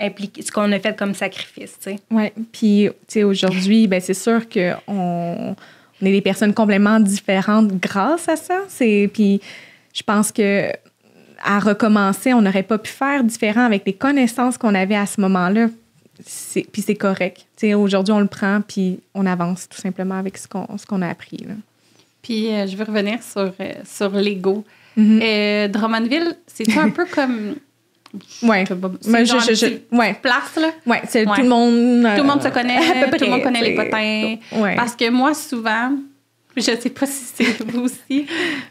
impliqué, ce qu'on a fait comme sacrifice, tu sais. Oui. Puis, tu sais, aujourd'hui, ben c'est sûr qu'on est des personnes complètement différentes grâce à ça. Puis je pense que à recommencer, on n'aurait pas pu faire différent avec les connaissances qu'on avait à ce moment-là. Puis c'est correct. T'sais, aujourd'hui, on le prend, puis on avance tout simplement avec ce qu'on a appris. Là. Puis je veux revenir sur l'ego. Drummondville, c'est un peu comme... Oui. C'est place, là. Oui, c'est tout le monde... tout le monde se connaît, à peu près, tout le monde connaît les potins. Ouais. Parce que moi, souvent, je sais pas si c'est vous aussi,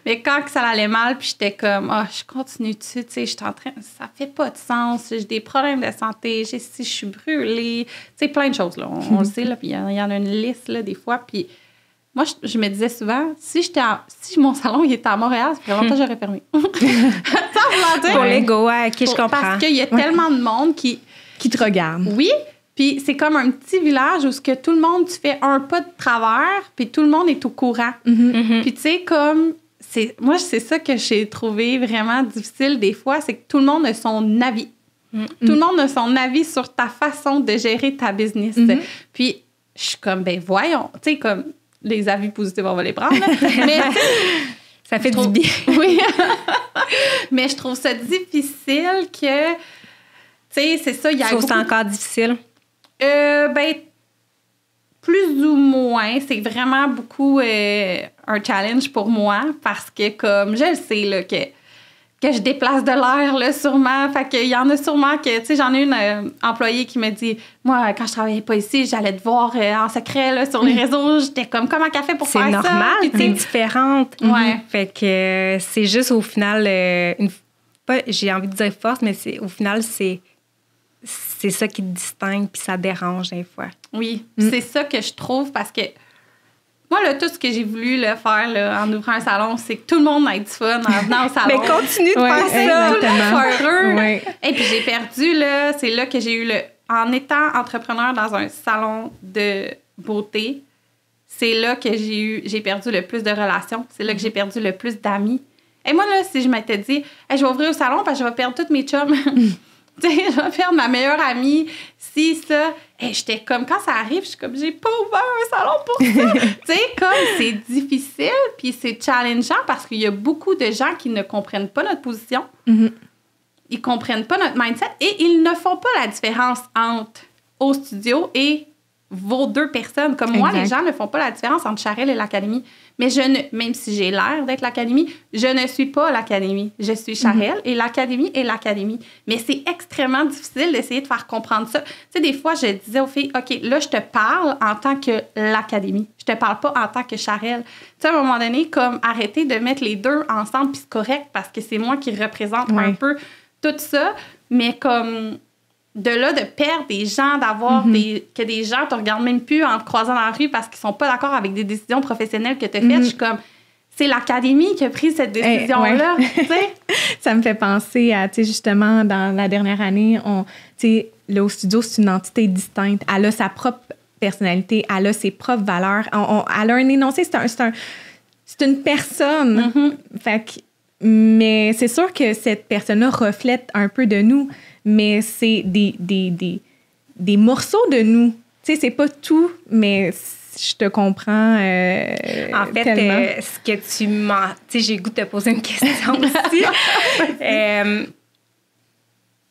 mais quand ça allait mal, puis j'étais comme, je continue dessus, tu sais, je suis en train... Ça fait pas de sens, j'ai des problèmes de santé, je suis brûlée, tu sais, plein de choses, là. On le sait, là, puis il y en a une liste, là, des fois, puis... Moi, je me disais souvent, si mon salon il était à Montréal, ça ferait longtemps que j'aurais fermé. Sans vouloir dire. Pour l'ego, je comprends. Parce qu'il y a tellement de monde qui te regarde. Oui, puis c'est comme un petit village où que tout le monde, tu fais un pas de travers, puis tout le monde est au courant. Puis tu sais, comme... Moi, c'est ça que j'ai trouvé vraiment difficile des fois, c'est que tout le monde a son avis. Tout le monde a son avis sur ta façon de gérer ta business. Puis je suis comme, ben voyons, tu sais, comme... Les avis positifs, on va les prendre. Mais ça fait du bien. Oui. Mais je trouve ça difficile que... Tu sais, c'est ça, il y a beaucoup... c'est encore difficile. Ben, plus ou moins. C'est vraiment beaucoup un challenge pour moi parce que, comme je le sais, là, que je déplace de l'air, là, sûrement. Fait qu'il y en a sûrement que, tu sais, j'en ai une employée qui me dit, moi, quand je travaillais pas ici, j'allais te voir en secret, là, sur les réseaux. J'étais comme un café pour faire ça. C'est normal, t'es différente. Ouais. Fait que c'est juste au final, j'ai envie de dire force, mais au final, c'est ça qui te distingue, puis ça dérange des fois. Oui, c'est ça que je trouve parce que moi, là, tout ce que j'ai voulu faire là, en ouvrant un salon, c'est que tout le monde ait du fun en venant au salon. Mais continue de faire ça. Tout le monde soit heureux. Ouais. Et puis j'ai perdu, là, c'est là que j'ai eu en étant entrepreneur dans un salon de beauté, c'est là que j'ai perdu le plus de relations. C'est là que j'ai perdu le plus d'amis. Et moi, là, si je m'étais dit, hey, je vais ouvrir au salon parce que je vais perdre tous mes chums. Tu sais, je vais perdre ma meilleure amie, si, ça. Et j'étais comme, quand ça arrive, je suis comme, j'ai pas ouvert un salon pour ça. Tu sais, comme, c'est difficile, puis c'est challengeant parce qu'il y a beaucoup de gens qui ne comprennent pas notre position. Mm-hmm. Ils comprennent pas notre mindset et ils ne font pas la différence entre au studio et vos deux personnes. Comme moi, les gens ne font pas la différence entre Charelle et l'Académie. Mais même si j'ai l'air d'être l'Académie, je ne suis pas l'Académie. Je suis Charelle et l'Académie est l'Académie. Mais c'est extrêmement difficile d'essayer de faire comprendre ça. Tu sais, des fois, je disais aux filles, OK, là, je te parle en tant que l'Académie. Je te parle pas en tant que Charelle. Tu sais, à un moment donné, comme arrêter de mettre les deux ensemble, puis c'est correct parce que c'est moi qui représente un peu tout ça. Mais comme de là, de perdre des gens, d'avoir que des gens te regardent même plus en te croisant dans la rue parce qu'ils sont pas d'accord avec des décisions professionnelles que tu as faites. Je suis comme, c'est l'Académie qui a pris cette décision-là. Ça me fait penser à, tu sais, justement, dans la dernière année, tu sais, là, au studio, c'est une entité distincte. Elle a sa propre personnalité, elle a ses propres valeurs. Elle a un énoncé, c'est une personne. Fait que, mais c'est sûr que cette personne-là reflète un peu de nous, mais c'est des morceaux de nous. Tu sais, c'est pas tout, mais je te comprends en fait, ce que tu m'as... Tu sais, j'ai le goût de te poser une question aussi.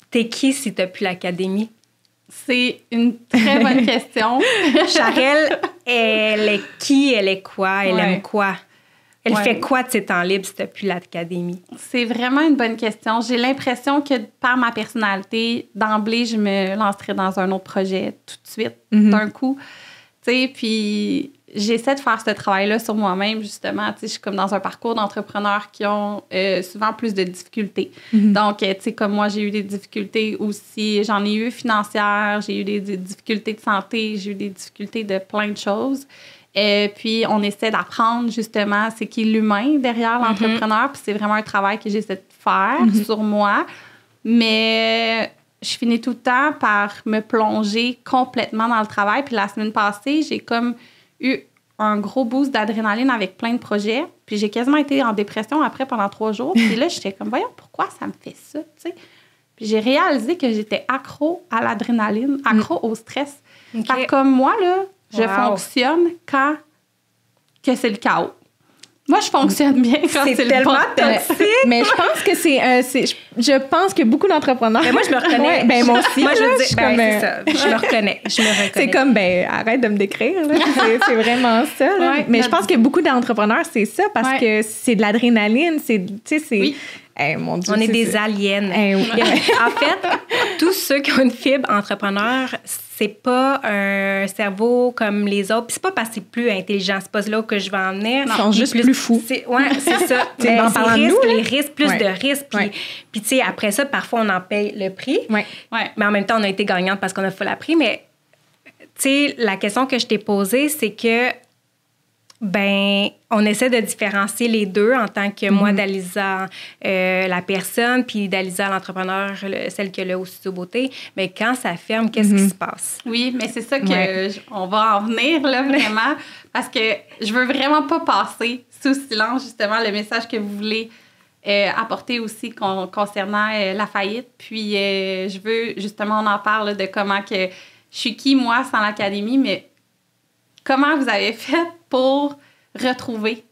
T'es qui si t'as plus l'Académie? C'est une très bonne question. Charelle, elle est qui? Elle est quoi? Elle aime quoi? Elle fait quoi de ses temps libres si tu n'as plus l'Académie? C'est vraiment une bonne question. J'ai l'impression que par ma personnalité, d'emblée, je me lancerais dans un autre projet tout de suite, d'un coup. Tu sais, puis j'essaie de faire ce travail-là sur moi-même, justement. Tu sais, je suis comme dans un parcours d'entrepreneurs qui ont souvent plus de difficultés. Donc, tu sais, comme moi, j'ai eu des difficultés aussi. J'en ai eu financières, j'ai eu des difficultés de santé, j'ai eu des difficultés de plein de choses. Puis, on essaie d'apprendre, justement, c'est qui l'humain derrière l'entrepreneur. Puis, c'est vraiment un travail que j'essaie de faire sur moi. Mais je finis tout le temps par me plonger complètement dans le travail. Puis, la semaine passée, j'ai comme eu un gros boost d'adrénaline avec plein de projets. Puis, j'ai quasiment été en dépression après pendant 3 jours. Puis là, j'étais comme, voyons, pourquoi ça me fait ça, tu sais? Puis, j'ai réalisé que j'étais accro à l'adrénaline, accro au stress. Fait que comme moi, là, je fonctionne quand que c'est le chaos. Moi, je fonctionne bien quand c'est tellement toxique. Mais je pense que je pense que beaucoup d'entrepreneurs... Mais moi, je me reconnais. Ben moi aussi. Moi, je veux dire, c'est ça. Je me reconnais. C'est comme, arrête de me décrire. Là. C'est vraiment ça. Là. Mais je pense que beaucoup d'entrepreneurs, c'est ça, parce que c'est de l'adrénaline. Tu sais, c'est... Oui. Hey, mon Dieu, on est des aliens. En fait, tous ceux qui ont une fibre entrepreneur, c'est pas un cerveau comme les autres. Puis c'est pas parce que c'est plus intelligent. C'est pas là que je vais en venir. Ils sont juste plus fous. Oui, c'est ça. Les risques, plus de risques. Puis tu sais, après ça, parfois, on en paye le prix. Mais en même temps, on a été gagnante parce qu'on a full appris. Mais tu sais, la question que je t'ai posée, c'est que on essaie de différencier les deux en tant que moi, Dalisa, la personne, puis Dalisa, l'entrepreneur, celle qui a le studio beauté. Mais quand ça ferme, qu'est-ce qui se passe? Oui, mais c'est ça on va en venir, là, vraiment, parce que je veux vraiment pas passer sous silence, justement, le message que vous voulez apporter aussi concernant la faillite. Puis, je veux, justement, on en parle de comment que je suis qui, moi, sans l'Académie, mais comment vous avez fait pour retrouver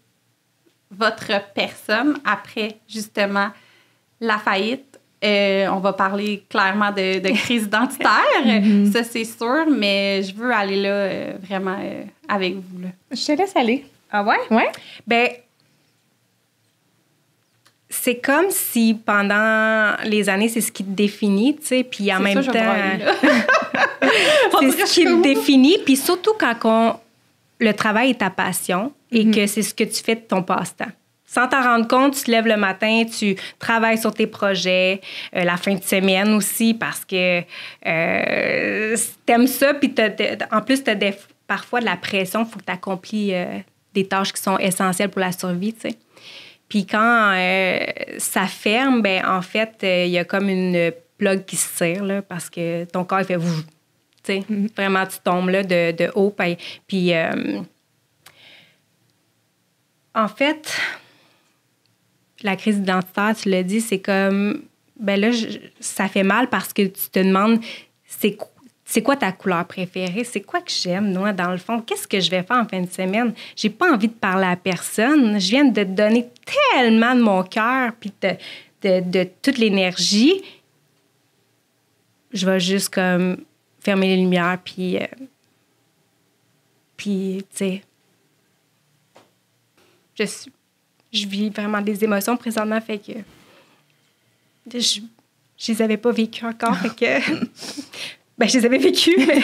votre personne après, justement, la faillite? On va parler clairement de crise identitaire, ça c'est sûr, mais je veux aller là vraiment avec vous. Là. Je te laisse aller. Ah ouais? Ouais. Ben, c'est comme si pendant les années, c'est ce qui te définit, tu sais, puis en même temps... c'est ce qui te définit, puis surtout quand le travail est ta passion et que c'est ce que tu fais de ton passe-temps. Sans t'en rendre compte, tu te lèves le matin, tu travailles sur tes projets, la fin de semaine aussi, parce que t'aimes ça, puis en plus, t'as parfois de la pression, il faut que tu accomplis des tâches qui sont essentielles pour la survie, tu sais. Puis quand ça ferme, ben en fait, il y a comme une plug qui se tire, là, parce que ton corps, il fait... Tu sais, vraiment, tu tombes là de haut. Puis en fait... La crise identitaire, tu l'as dit, c'est comme... Ben là, ça fait mal parce que tu te demandes, c'est quoi ta couleur préférée? C'est quoi que j'aime, moi, dans le fond? Qu'est-ce que je vais faire en fin de semaine? J'ai pas envie de parler à personne. Je viens de te donner tellement de mon cœur puis de toute l'énergie. Je vais juste comme fermer les lumières puis tu sais... Je vis vraiment des émotions présentement, fait que je les avais pas vécues encore, fait que... Ben, je les avais vécues, mais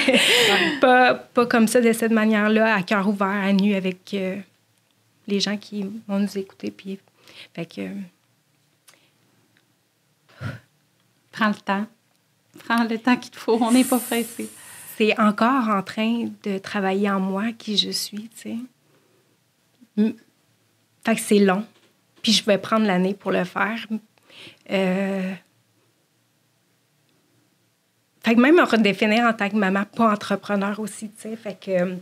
pas comme ça, de cette manière-là, à cœur ouvert, à nu, avec les gens qui vont nous écouter, puis... Fait que... Prends le temps. Prends le temps qu'il te faut, on n'est pas pressé. C'est encore en train de travailler en moi, qui je suis, tu sais. Fait que c'est long. Puis je vais prendre l'année pour le faire. Fait que même me redéfinir en tant que maman, pas entrepreneur aussi, tu sais. Fait que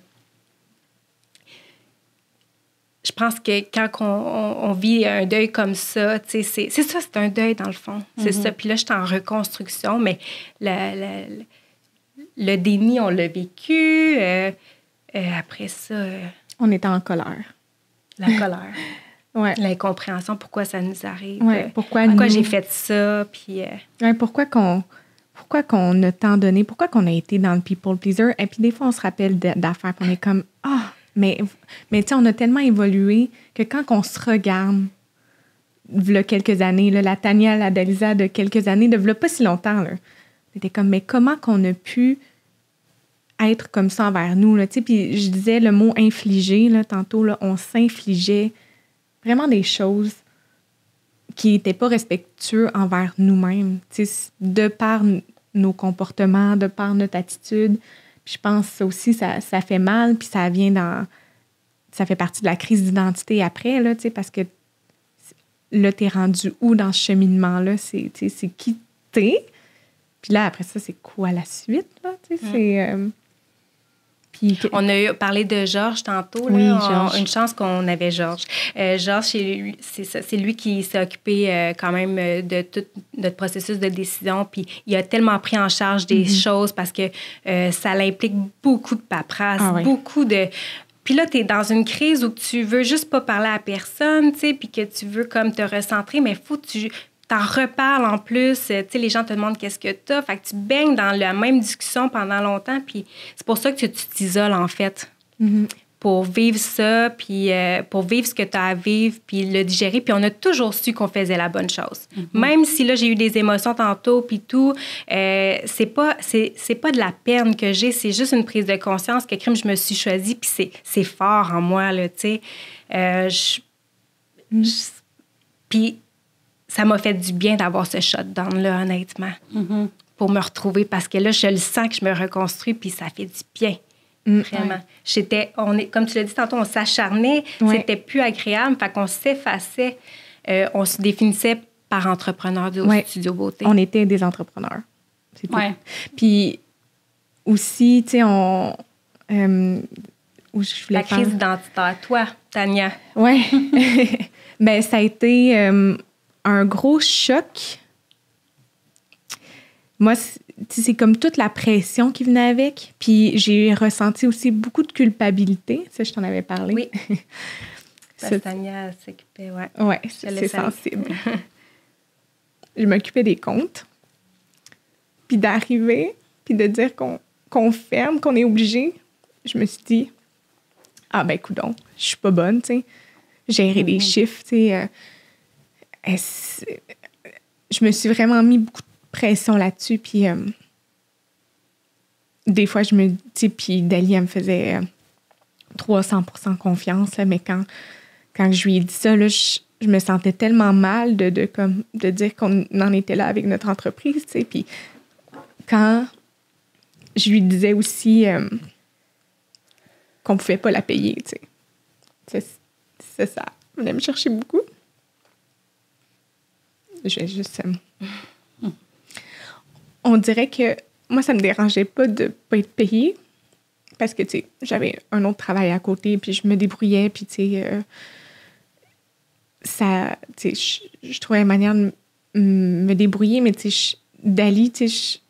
je pense que quand on vit un deuil comme ça, tu sais, c'est ça, c'est un deuil dans le fond. C'est ça. Puis là, je suis en reconstruction, mais le déni, on l'a vécu. Après ça... on était en colère. La colère. Ouais. L'incompréhension, pourquoi ça nous arrive. Ouais, pourquoi j'ai fait ça, puis... Ouais, pourquoi qu'on a tant donné, pourquoi qu'on a été dans le people pleaser. Et puis des fois, on se rappelle d'affaires, puis on est comme, mais tu sais, on a tellement évolué que quand on se regarde, v'là quelques années, là, la Tania, la Dalisa de quelques années, de v'là pas si longtemps, là, c'était comme, mais comment qu'on a pu être comme ça envers nous, là, tu sais, puis je disais le mot infliger, là, tantôt, là, on s'infligeait vraiment des choses qui n'étaient pas respectueux envers nous-mêmes, tu sais, de par nos comportements, de par notre attitude. Puis je pense que ça aussi, ça fait mal, puis ça fait partie de la crise d'identité après, là, tu sais, parce que là, t'es rendu où dans ce cheminement-là? C'est qui t'es? Puis là, après ça, c'est quoi la suite, là? Tu sais, c'est... On a parlé de Georges tantôt. Là. Oui, Georges. Une chance qu'on avait Georges. Georges, c'est lui qui s'est occupé quand même de tout notre processus de décision. Puis il a tellement pris en charge des choses parce que ça l'implique beaucoup de paperasse, beaucoup de... Puis là, tu es dans une crise où tu veux juste pas parler à personne, tu sais, puis que tu veux comme te recentrer, mais faut que tu t'en reparles en plus. Tu sais, les gens te demandent qu'est-ce que t'as. Fait que tu baignes dans la même discussion pendant longtemps. Puis c'est pour ça que tu t'isoles, en fait. Pour vivre ça, puis pour vivre ce que tu as à vivre, puis le digérer. Puis on a toujours su qu'on faisait la bonne chose. Même si là, j'ai eu des émotions tantôt, puis tout, c'est pas de la peine que j'ai, c'est juste une prise de conscience que crime, je me suis choisie, puis c'est fort en moi, là, tu sais. Puis ça m'a fait du bien d'avoir ce shutdown-là, honnêtement, pour me retrouver, parce que là, je le sens que je me reconstruis, puis ça fait du bien. Vraiment. Comme tu l'as dit tantôt, on s'acharnait, c'était plus agréable, fait qu'on s'effaçait, on se définissait par entrepreneur du Studio Beauté. On était des entrepreneurs, c'est tout. Puis aussi, tu sais, la crise identitaire. Toi, Tania. Oui. Ben, ça a été un gros choc. Moi, c'est comme toute la pression qui venait avec. Puis j'ai ressenti aussi beaucoup de culpabilité. Ça, je t'en avais parlé. Oui. Tania s'occupait, Oui, c'est sensible. je m'occupais des comptes. Puis d'arriver, puis de dire qu'on ferme, qu'on est obligé, je me suis dit, ah ben coudonc, je suis pas bonne, tu sais. Gérer des chiffres, tu sais. Je me suis vraiment mis beaucoup de pression là-dessus, puis des fois, je me dis, puis Dali, elle me faisait 300% confiance, là, mais quand je lui ai dit ça, là, je me sentais tellement mal de dire qu'on en était là avec notre entreprise, tu sais, puis quand je lui disais aussi qu'on pouvait pas la payer, tu sais. C'est ça. Elle venait me chercher beaucoup. Je vais juste... On dirait que moi, ça me dérangeait pas de pas être payée parce que, tu sais, j'avais un autre travail à côté, puis je me débrouillais, puis, tu sais, ça... Tu sais, je trouvais une manière de me débrouiller, mais, tu sais, Dali, tu sais,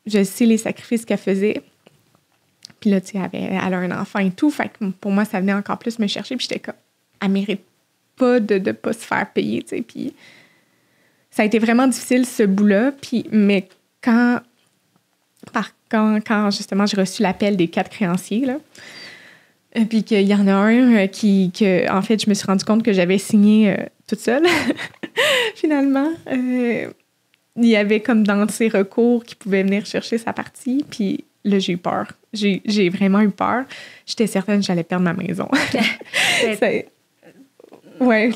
je sais les sacrifices qu'elle faisait. Puis là, tu sais, elle a un enfant et tout. Fait que pour moi, ça venait encore plus me chercher. Puis j'étais comme, elle mérite pas de ne pas se faire payer, tu sais. Puis ça a été vraiment difficile, ce bout-là. Puis, mais quand justement, j'ai reçu l'appel des 4 créanciers, là, puis qu'il y en a un que en fait, je me suis rendu compte que j'avais signé toute seule, finalement. Il y avait comme dans ses recours qui pouvaient venir chercher sa partie, puis là, j'ai eu peur. J'ai vraiment eu peur. J'étais certaine que j'allais perdre ma maison. Oui,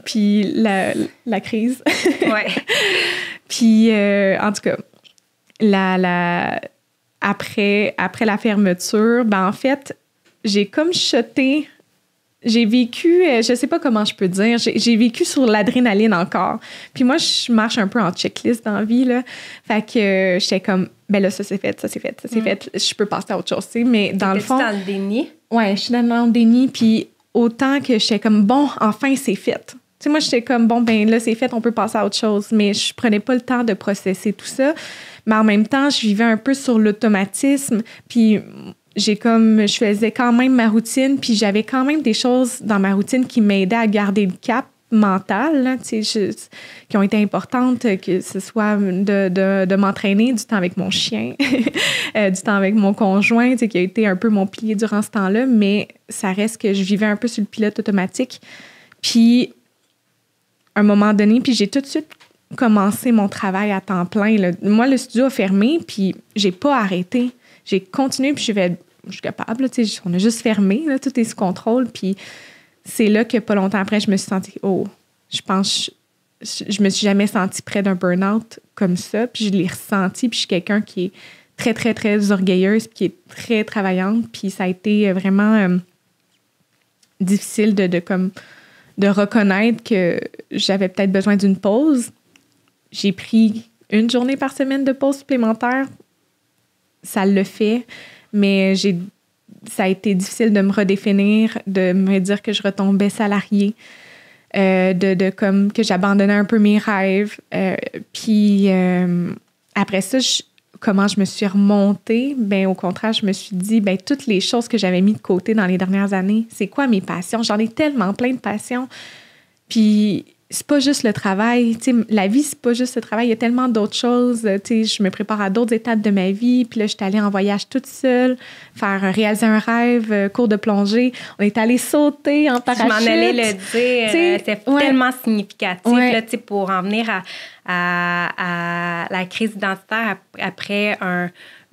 puis la crise. Ouais. Puis, en tout cas, après la fermeture, ben en fait, j'ai comme shoté. J'ai vécu, je sais pas comment je peux dire, j'ai vécu sur l'adrénaline encore. Puis moi, je marche un peu en checklist dans la vie, là. Fait que j'étais comme, ben là, ça c'est fait, je peux passer à autre chose, tu sais. Mais dans le fond... T'étais-tu dans le déni? Ouais, je suis dans le déni, puis autant que j'étais comme, bon, enfin, c'est fait. Tu sais, moi, j'étais comme, bon, ben là, c'est fait, on peut passer à autre chose. Mais je prenais pas le temps de processer tout ça. Mais en même temps, je vivais un peu sur l'automatisme, puis... je faisais quand même ma routine, puis j'avais quand même des choses dans ma routine qui m'aidaient à garder le cap mental, là, qui ont été importantes, que ce soit de m'entraîner, du temps avec mon chien, du temps avec mon conjoint, qui a été un peu mon pilier durant ce temps-là, mais ça reste que je vivais un peu sur le pilote automatique. Puis, à un moment donné, puis j'ai tout de suite commencé mon travail à temps plein, là. Moi, le studio a fermé, puis j'ai pas arrêté. J'ai continué, puis je suis capable. Là, on a juste fermé, là, tout est sous contrôle. Puis c'est là que pas longtemps après, je me suis sentie, je pense, je me suis jamais sentie près d'un burn-out comme ça. Puis je l'ai ressenti, puis je suis quelqu'un qui est très, très, très orgueilleuse, puis qui est très travaillante. Puis ça a été vraiment difficile de reconnaître que j'avais peut-être besoin d'une pause. J'ai pris 1 journée par semaine de pause supplémentaire. Ça le fait, mais ça a été difficile de me redéfinir, de me dire que je retombais salariée, que j'abandonnais un peu mes rêves. Puis après ça, comment je me suis remontée? Ben au contraire, je me suis dit, ben toutes les choses que j'avais mis de côté dans les dernières années, c'est quoi mes passions? J'en ai tellement plein de passions. Puis c'est pas juste le travail, tu sais, la vie, c'est pas juste le travail, il y a tellement d'autres choses, tu sais, je me prépare à d'autres étapes de ma vie, puis là, je suis allée en voyage toute seule, réaliser un rêve, cours de plongée, on est allé sauter en parachute. Je m'en allais le dire, c'est tellement significatif, là, tu sais, pour en venir à la crise identitaire après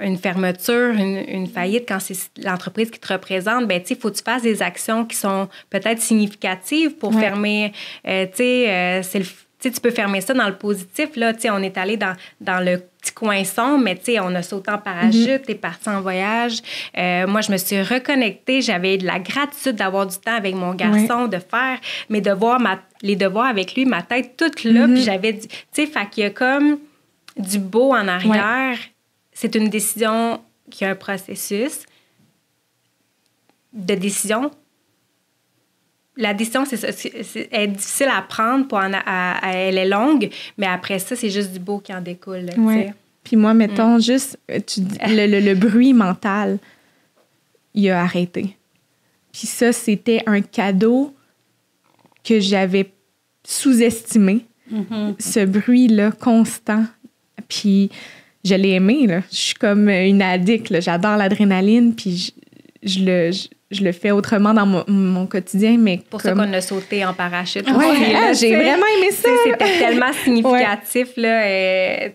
une fermeture, une faillite, quand c'est l'entreprise qui te représente, ben tu sais, il faut que tu fasses des actions qui sont peut-être significatives pour fermer, tu peux fermer ça dans le positif, là, tu sais, on est allé dans le petit coin sombre, mais tu sais, on a sauté en parachute, t'es parti en voyage. Moi, je me suis reconnectée, j'avais de la gratitude d'avoir du temps avec mon garçon, de faire mes devoirs, les devoirs avec lui, ma tête toute là, puis j'avais, tu sais, fait qu'il y a comme du beau en arrière. C'est une décision qui a un processus de décision. La décision, elle est difficile à prendre, elle est longue, mais après ça, c'est juste du beau qui en découle. Ouais. Puis moi, mettons, juste le bruit mental, il a arrêté. Puis ça, c'était un cadeau que j'avais sous-estimé. ce bruit-là constant. Puis je l'ai aimé, là. Je suis comme une addict, là. J'adore l'adrénaline, puis je le fais autrement dans mon quotidien, mais pour ça qu'on a sauté en parachute. Ouais, là, j'ai vraiment aimé ça. C'était tellement significatif, là.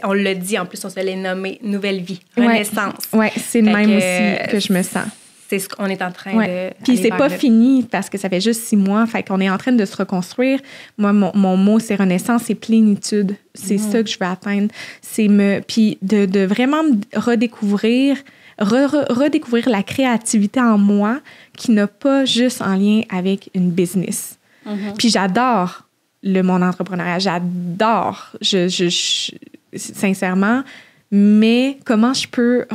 On l'a dit, en plus, on se l'est nommé Nouvelle vie, Renaissance. Oui, c'est le même aussi que je me sens. C'est ce qu'on est en train de... Puis c'est pas fini parce que ça fait juste 6 mois. Fait qu'on est en train de se reconstruire. Moi, mon mot, c'est renaissance, c'est plénitude. C'est ça que je veux atteindre. Puis de vraiment redécouvrir la créativité en moi qui n'a pas juste en lien avec une business. Puis j'adore le monde entrepreneurial. J'adore, sincèrement. Mais comment je peux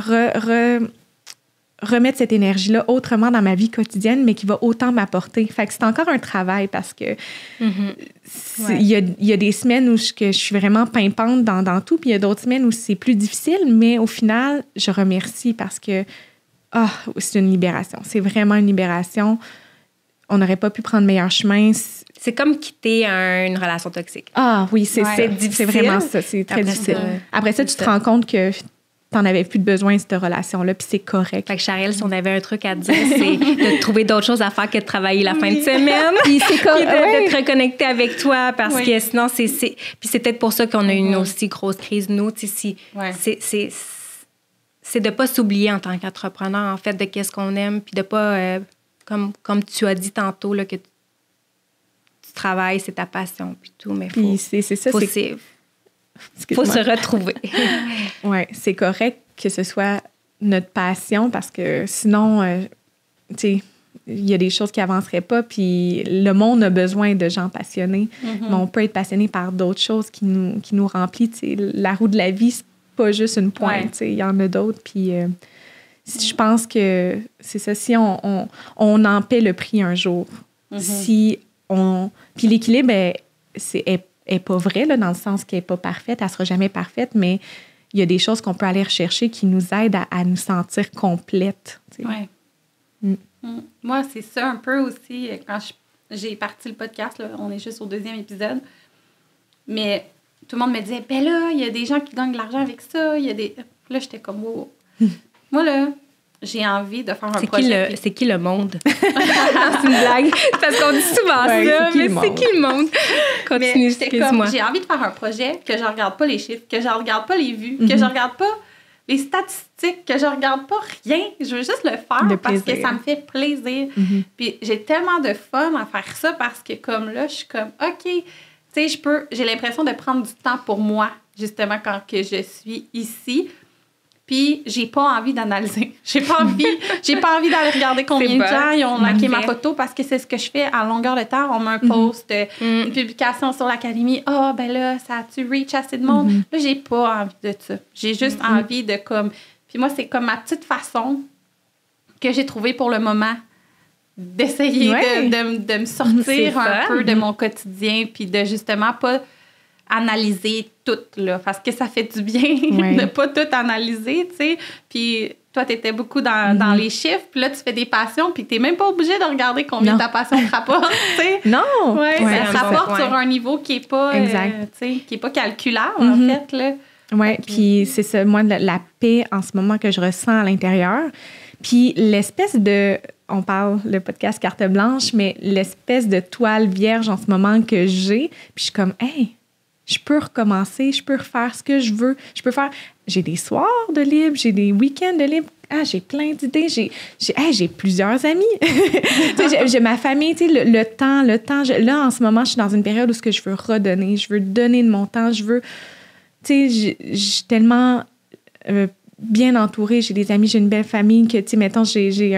remettre cette énergie-là autrement dans ma vie quotidienne, mais qui va autant m'apporter. Fait que c'est encore un travail parce que il y a des semaines où je suis vraiment pimpante dans tout, puis il y a d'autres semaines où c'est plus difficile, mais au final, je remercie parce que c'est une libération. C'est vraiment une libération. On n'aurait pas pu prendre meilleur chemin. C'est comme quitter une relation toxique. Ah oui, c'est vraiment ça. C'est très difficile. Après ça, tu te rends compte que t'en avais plus de besoin de cette relation-là, puis c'est correct. Fait que Charelle, si on avait un truc à dire, c'est de trouver d'autres choses à faire que de travailler la fin de semaine. Puis c'est de te reconnecter avec toi, parce que sinon, Puis c'est peut-être pour ça qu'on a eu une aussi grosse crise, nous. C'est de pas s'oublier en tant qu'entrepreneur, en fait, de qu'est-ce qu'on aime, puis de pas, comme tu as dit tantôt, là, que tu travailles, c'est ta passion, puis tout, mais faut se retrouver. Oui, c'est correct que ce soit notre passion parce que sinon, tu sais, il y a des choses qui avanceraient pas, puis le monde a besoin de gens passionnés. Mais on peut être passionné par d'autres choses qui nous remplissent. Tu sais, la roue de la vie, c'est pas juste une pointe. Tu sais, il y en a d'autres, puis je pense que c'est ça. Si on en paie le prix un jour, puis l'équilibre est pas vraie, là, dans le sens qu'elle n'est pas parfaite, elle ne sera jamais parfaite, mais il y a des choses qu'on peut aller rechercher qui nous aident à nous sentir complètes. Oui. Moi, c'est ça un peu aussi, quand j'ai parti le podcast, là, on est juste au 2e épisode, mais tout le monde me disait, ben là, il y a des gens qui gagnent de l'argent avec ça, Là, j'étais comme, wow. Moi, là, j'ai envie de faire un projet. C'est qui le monde? C'est une blague. Parce qu'on dit souvent ça, mais c'est qui le monde? Continue, excuse-moi. J'ai envie de faire un projet que je regarde pas les chiffres, que je regarde pas les vues, que je regarde pas les statistiques, que je regarde pas rien. Je veux juste le faire parce que ça me fait plaisir. Puis j'ai tellement de fun à faire ça parce que comme là, je suis comme, OK, tu sais, j'ai l'impression de prendre du temps pour moi, justement, quand que je suis ici. Puis, j'ai pas envie d'analyser. J'ai pas envie d'aller regarder combien de gens ils ont liké ma photo parce que c'est ce que je fais à longueur de temps. On met un post, une publication sur l'Académie. Ah, ben là, ça a-tu reach assez de monde? Là, j'ai pas envie de ça. J'ai juste envie de comme... Puis moi, c'est comme ma petite façon que j'ai trouvée pour le moment d'essayer de me sortir un peu de mon quotidien puis de justement pas analyser tout, là, parce que ça fait du bien de pas tout analyser, tu sais. Puis toi, t'étais beaucoup dans les chiffres, puis là, tu fais des passions, puis t'es même pas obligé de regarder combien ta passion te rapporte, tu sais. Non! Ça rapporte sur un niveau qui est pas, tu sais, qui est pas calculable, en fait, là. Oui, puis c'est ça, moi, la paix en ce moment que je ressens à l'intérieur, puis l'espèce de... On parle, le podcast Carte Blanche, mais l'espèce de toile vierge en ce moment que j'ai, puis je suis comme, hey, je peux recommencer, je peux refaire ce que je veux. J'ai des soirs de libre, j'ai des week-ends de libre. Ah, j'ai plein d'idées. J'ai plusieurs amis. j'ai ma famille, tu sais, le temps. Là, en ce moment, je suis dans une période où je veux redonner. Je veux donner de mon temps. Je veux... Tu sais, je suis tellement bien entourée. J'ai des amis, j'ai une belle famille que, tu sais, mettons, j'ai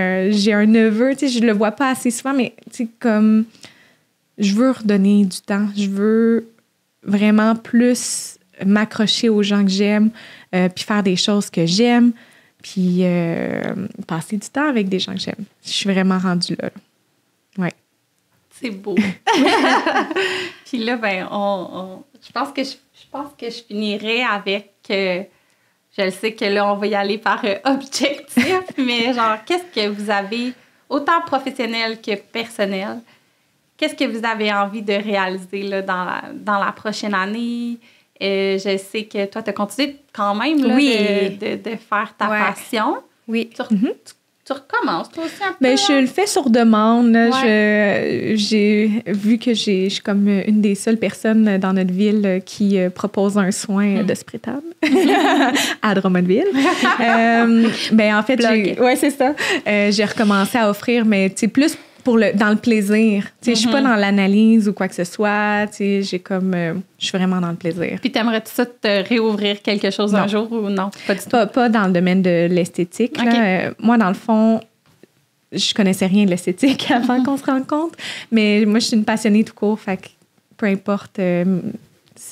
un neveu. Tu sais, je le vois pas assez souvent, mais, tu sais, comme... Je veux redonner du temps. Je veux... vraiment plus m'accrocher aux gens que j'aime, puis faire des choses que j'aime, puis passer du temps avec des gens que j'aime. Je suis vraiment rendue là. Ouais. C'est beau. Puis là, ben, je pense que je finirai avec... je le sais que là, on va y aller par objectif, mais genre, qu'est-ce que vous avez, autant professionnel que personnel, qu'est-ce que vous avez envie de réaliser là, dans la prochaine année? Je sais que toi, tu as continué quand même là, de faire ta passion. Oui. Tu recommences, toi aussi, un peu? Ben, je le fais sur demande. J'ai vu que je suis comme une des seules personnes dans notre ville qui propose un soin de spritane à Drummondville. Ben, en fait, c'est ça. J'ai recommencé à offrir, mais plus dans le plaisir. Je suis pas dans l'analyse ou quoi que ce soit. Je suis vraiment dans le plaisir. Puis t'aimerais-tu ça te réouvrir quelque chose un jour ou non? Pas du tout. Pas dans le domaine de l'esthétique. Okay. Moi, dans le fond, je connaissais rien de l'esthétique avant qu'on se rende compte. Mais moi, je suis une passionnée tout court. Fait que peu importe,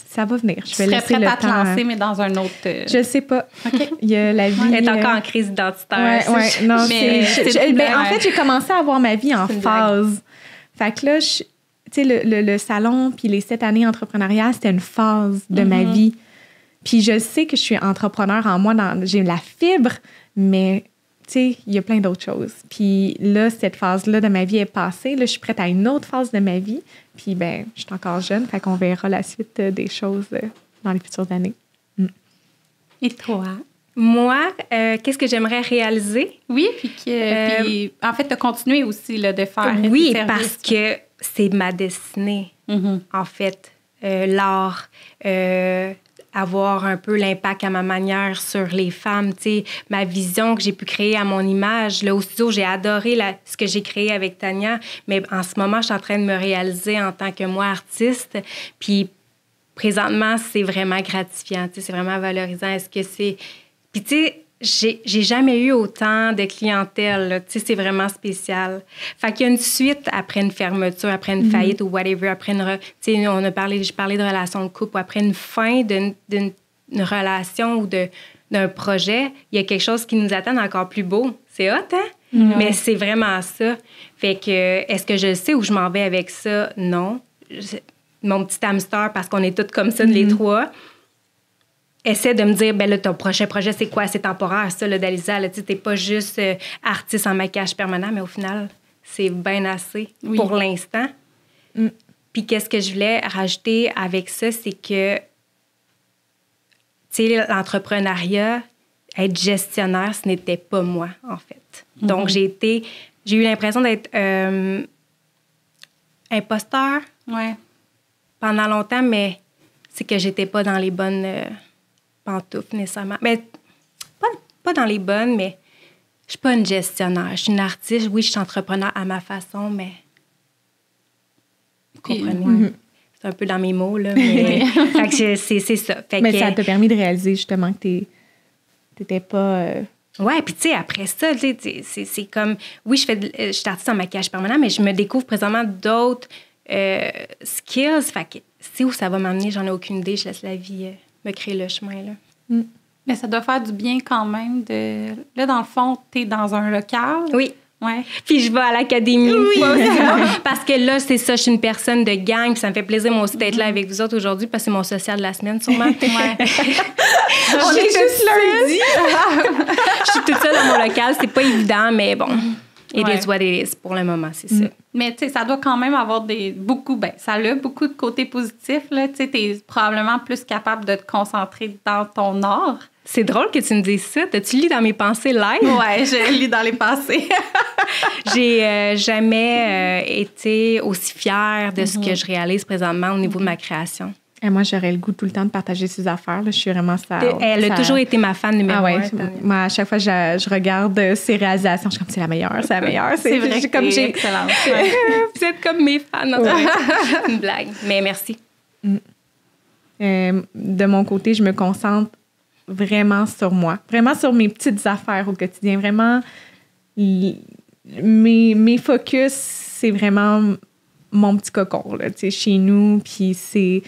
ça va venir. Je vais laisser le temps. Tu serais prête à te lancer, mais dans un autre... Je sais pas. OK. Il y a la vie... Elle est encore en crise identitaire. Oui. Non, en fait, j'ai commencé à voir ma vie en phase. Fait que là, tu sais, le salon puis les 7 années entrepreneuriales, c'était une phase de ma vie. Puis je sais que je suis entrepreneur en moi. J'ai la fibre, mais... Tu sais, il y a plein d'autres choses. Puis là, cette phase-là de ma vie est passée. Là, je suis prête à une autre phase de ma vie. Puis, ben, je suis encore jeune. Fait qu'on verra la suite des choses dans les futures années. Et toi? Moi, qu'est-ce que j'aimerais réaliser? Oui, puis en fait, tu as continué aussi là, de faire oui, parce que c'est ma destinée, en fait. L'art, avoir un peu l'impact à ma manière sur les femmes, tu sais, ma vision que j'ai pu créer à mon image. Là, au studio, j'ai adoré ce que j'ai créé avec Tania, mais en ce moment, je suis en train de me réaliser en tant que moi, artiste. Puis, présentement, c'est vraiment gratifiant, tu sais, c'est vraiment valorisant. Est-ce que c'est... Puis, tu sais, j'ai jamais eu autant de clientèle, tu sais, c'est vraiment spécial. Fait qu'il y a une suite après une fermeture, après une faillite ou whatever, après tu sais, je parlais de relation de couple, ou après une fin d'une relation ou d'un projet, il y a quelque chose qui nous attend encore plus beau. C'est hot, hein? Mais c'est vraiment ça. Fait que, est-ce que je sais où je m'en vais avec ça? Non. Mon petit hamster, parce qu'on est toutes comme ça, les trois, essaie de me dire, ben là, ton prochain projet, c'est quoi? C'est temporaire, ça, là, Dalisa. Tu n'es pas juste artiste en maquillage permanent, mais au final, c'est bien assez pour l'instant. Puis qu'est-ce que je voulais rajouter avec ça, c'est que, tu sais, l'entrepreneuriat, être gestionnaire, ce n'était pas moi, en fait. Donc, j'ai eu l'impression d'être imposteur pendant longtemps, mais c'est que j'étais pas dans les bonnes... pantoufles, nécessairement. Mais pas dans les bonnes, mais je suis pas une gestionnaire. Je suis une artiste. Oui, je suis entrepreneur à ma façon, mais... Vous comprenez? C'est un peu dans mes mots, là. Mais... fait que c'est ça. Fait mais ça t'a permis de réaliser, justement, que t'étais pas... Ouais, puis tu sais, après ça, c'est comme... Oui, je suis artiste en maquillage permanent, mais je me découvre présentement d'autres skills. Fait que c'est où ça va m'amener, j'en ai aucune idée. Je laisse la vie... me créer le chemin, là. Mais ça doit faire du bien quand même de... Là, dans le fond, t'es dans un local. Oui. Ouais. Puis je vais à l'académie. Oui. Parce que là, c'est ça, je suis une personne de gang, puis ça me fait plaisir, moi aussi, d'être là avec vous autres aujourd'hui, parce que c'est mon social de la semaine, sûrement. On est juste lundi! Je suis toute seule dans mon local, c'est pas évident, mais bon... It is what it is pour le moment, c'est ça. Mais tu sais, ça doit quand même avoir ça a beaucoup de côtés positifs, là. Tu sais, t'es probablement plus capable de te concentrer dans ton art. C'est drôle que tu me dises ça. T'as-tu lu dans mes pensées live? Ouais, j'ai lu dans les pensées. J'ai jamais été aussi fière de ce que je réalise présentement au niveau de ma création. Et moi, j'aurais le goût tout le temps de partager ses affaires. Là. Je suis vraiment ça. Elle a toujours été ma fan numéro un. Moi, à chaque fois, je regarde ses réalisations. Je suis comme, c'est la meilleure, c'est la meilleure. C'est vrai que comme j'ai excellente. Vous êtes comme mes fans. Une blague. Mais merci. De mon côté, je me concentre vraiment sur moi. Vraiment sur mes petites affaires au quotidien. Vraiment, mes focus, c'est vraiment mon petit cocon, là, chez nous. Puis c'est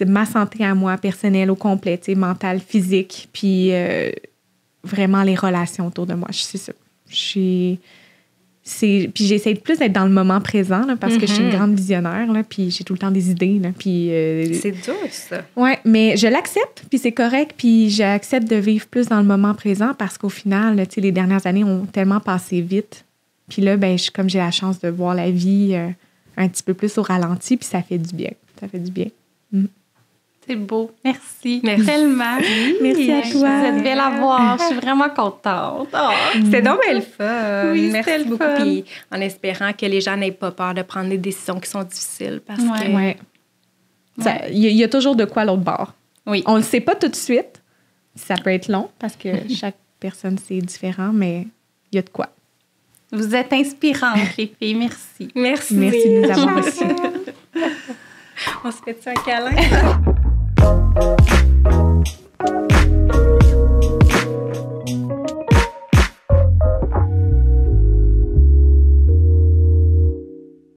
ma santé à moi, personnelle au complet, mentale, physique, puis vraiment les relations autour de moi. C'est ça. Puis j'essaie de plus d'être dans le moment présent, là, parce que je suis une grande visionnaire, là, puis j'ai tout le temps des idées. Là, puis, c'est dur, ça. Oui, mais je l'accepte, puis c'est correct, puis j'accepte de vivre plus dans le moment présent parce qu'au final, les dernières années ont tellement passé vite Puis là, ben, comme j'ai la chance de voir la vie un petit peu plus au ralenti, puis ça fait du bien. Ça fait du bien. C'est beau. Merci. Merci. Tellement. Merci à toi. Vous êtes belle à voir. Je suis vraiment contente. Oh. C'était donc bien le fun. Oui, Merci c'était le beaucoup. fun. Puis en espérant que les gens n'aient pas peur de prendre des décisions qui sont difficiles. Parce Ouais. que Ouais. Il y a toujours de quoi à l'autre bord. Oui. On le sait pas tout de suite. Ça peut être long parce que chaque personne, c'est différent, mais il y a de quoi. Vous êtes inspirantes, les filles. Merci. Merci. Merci de nous avoir reçus. On se fait un câlin?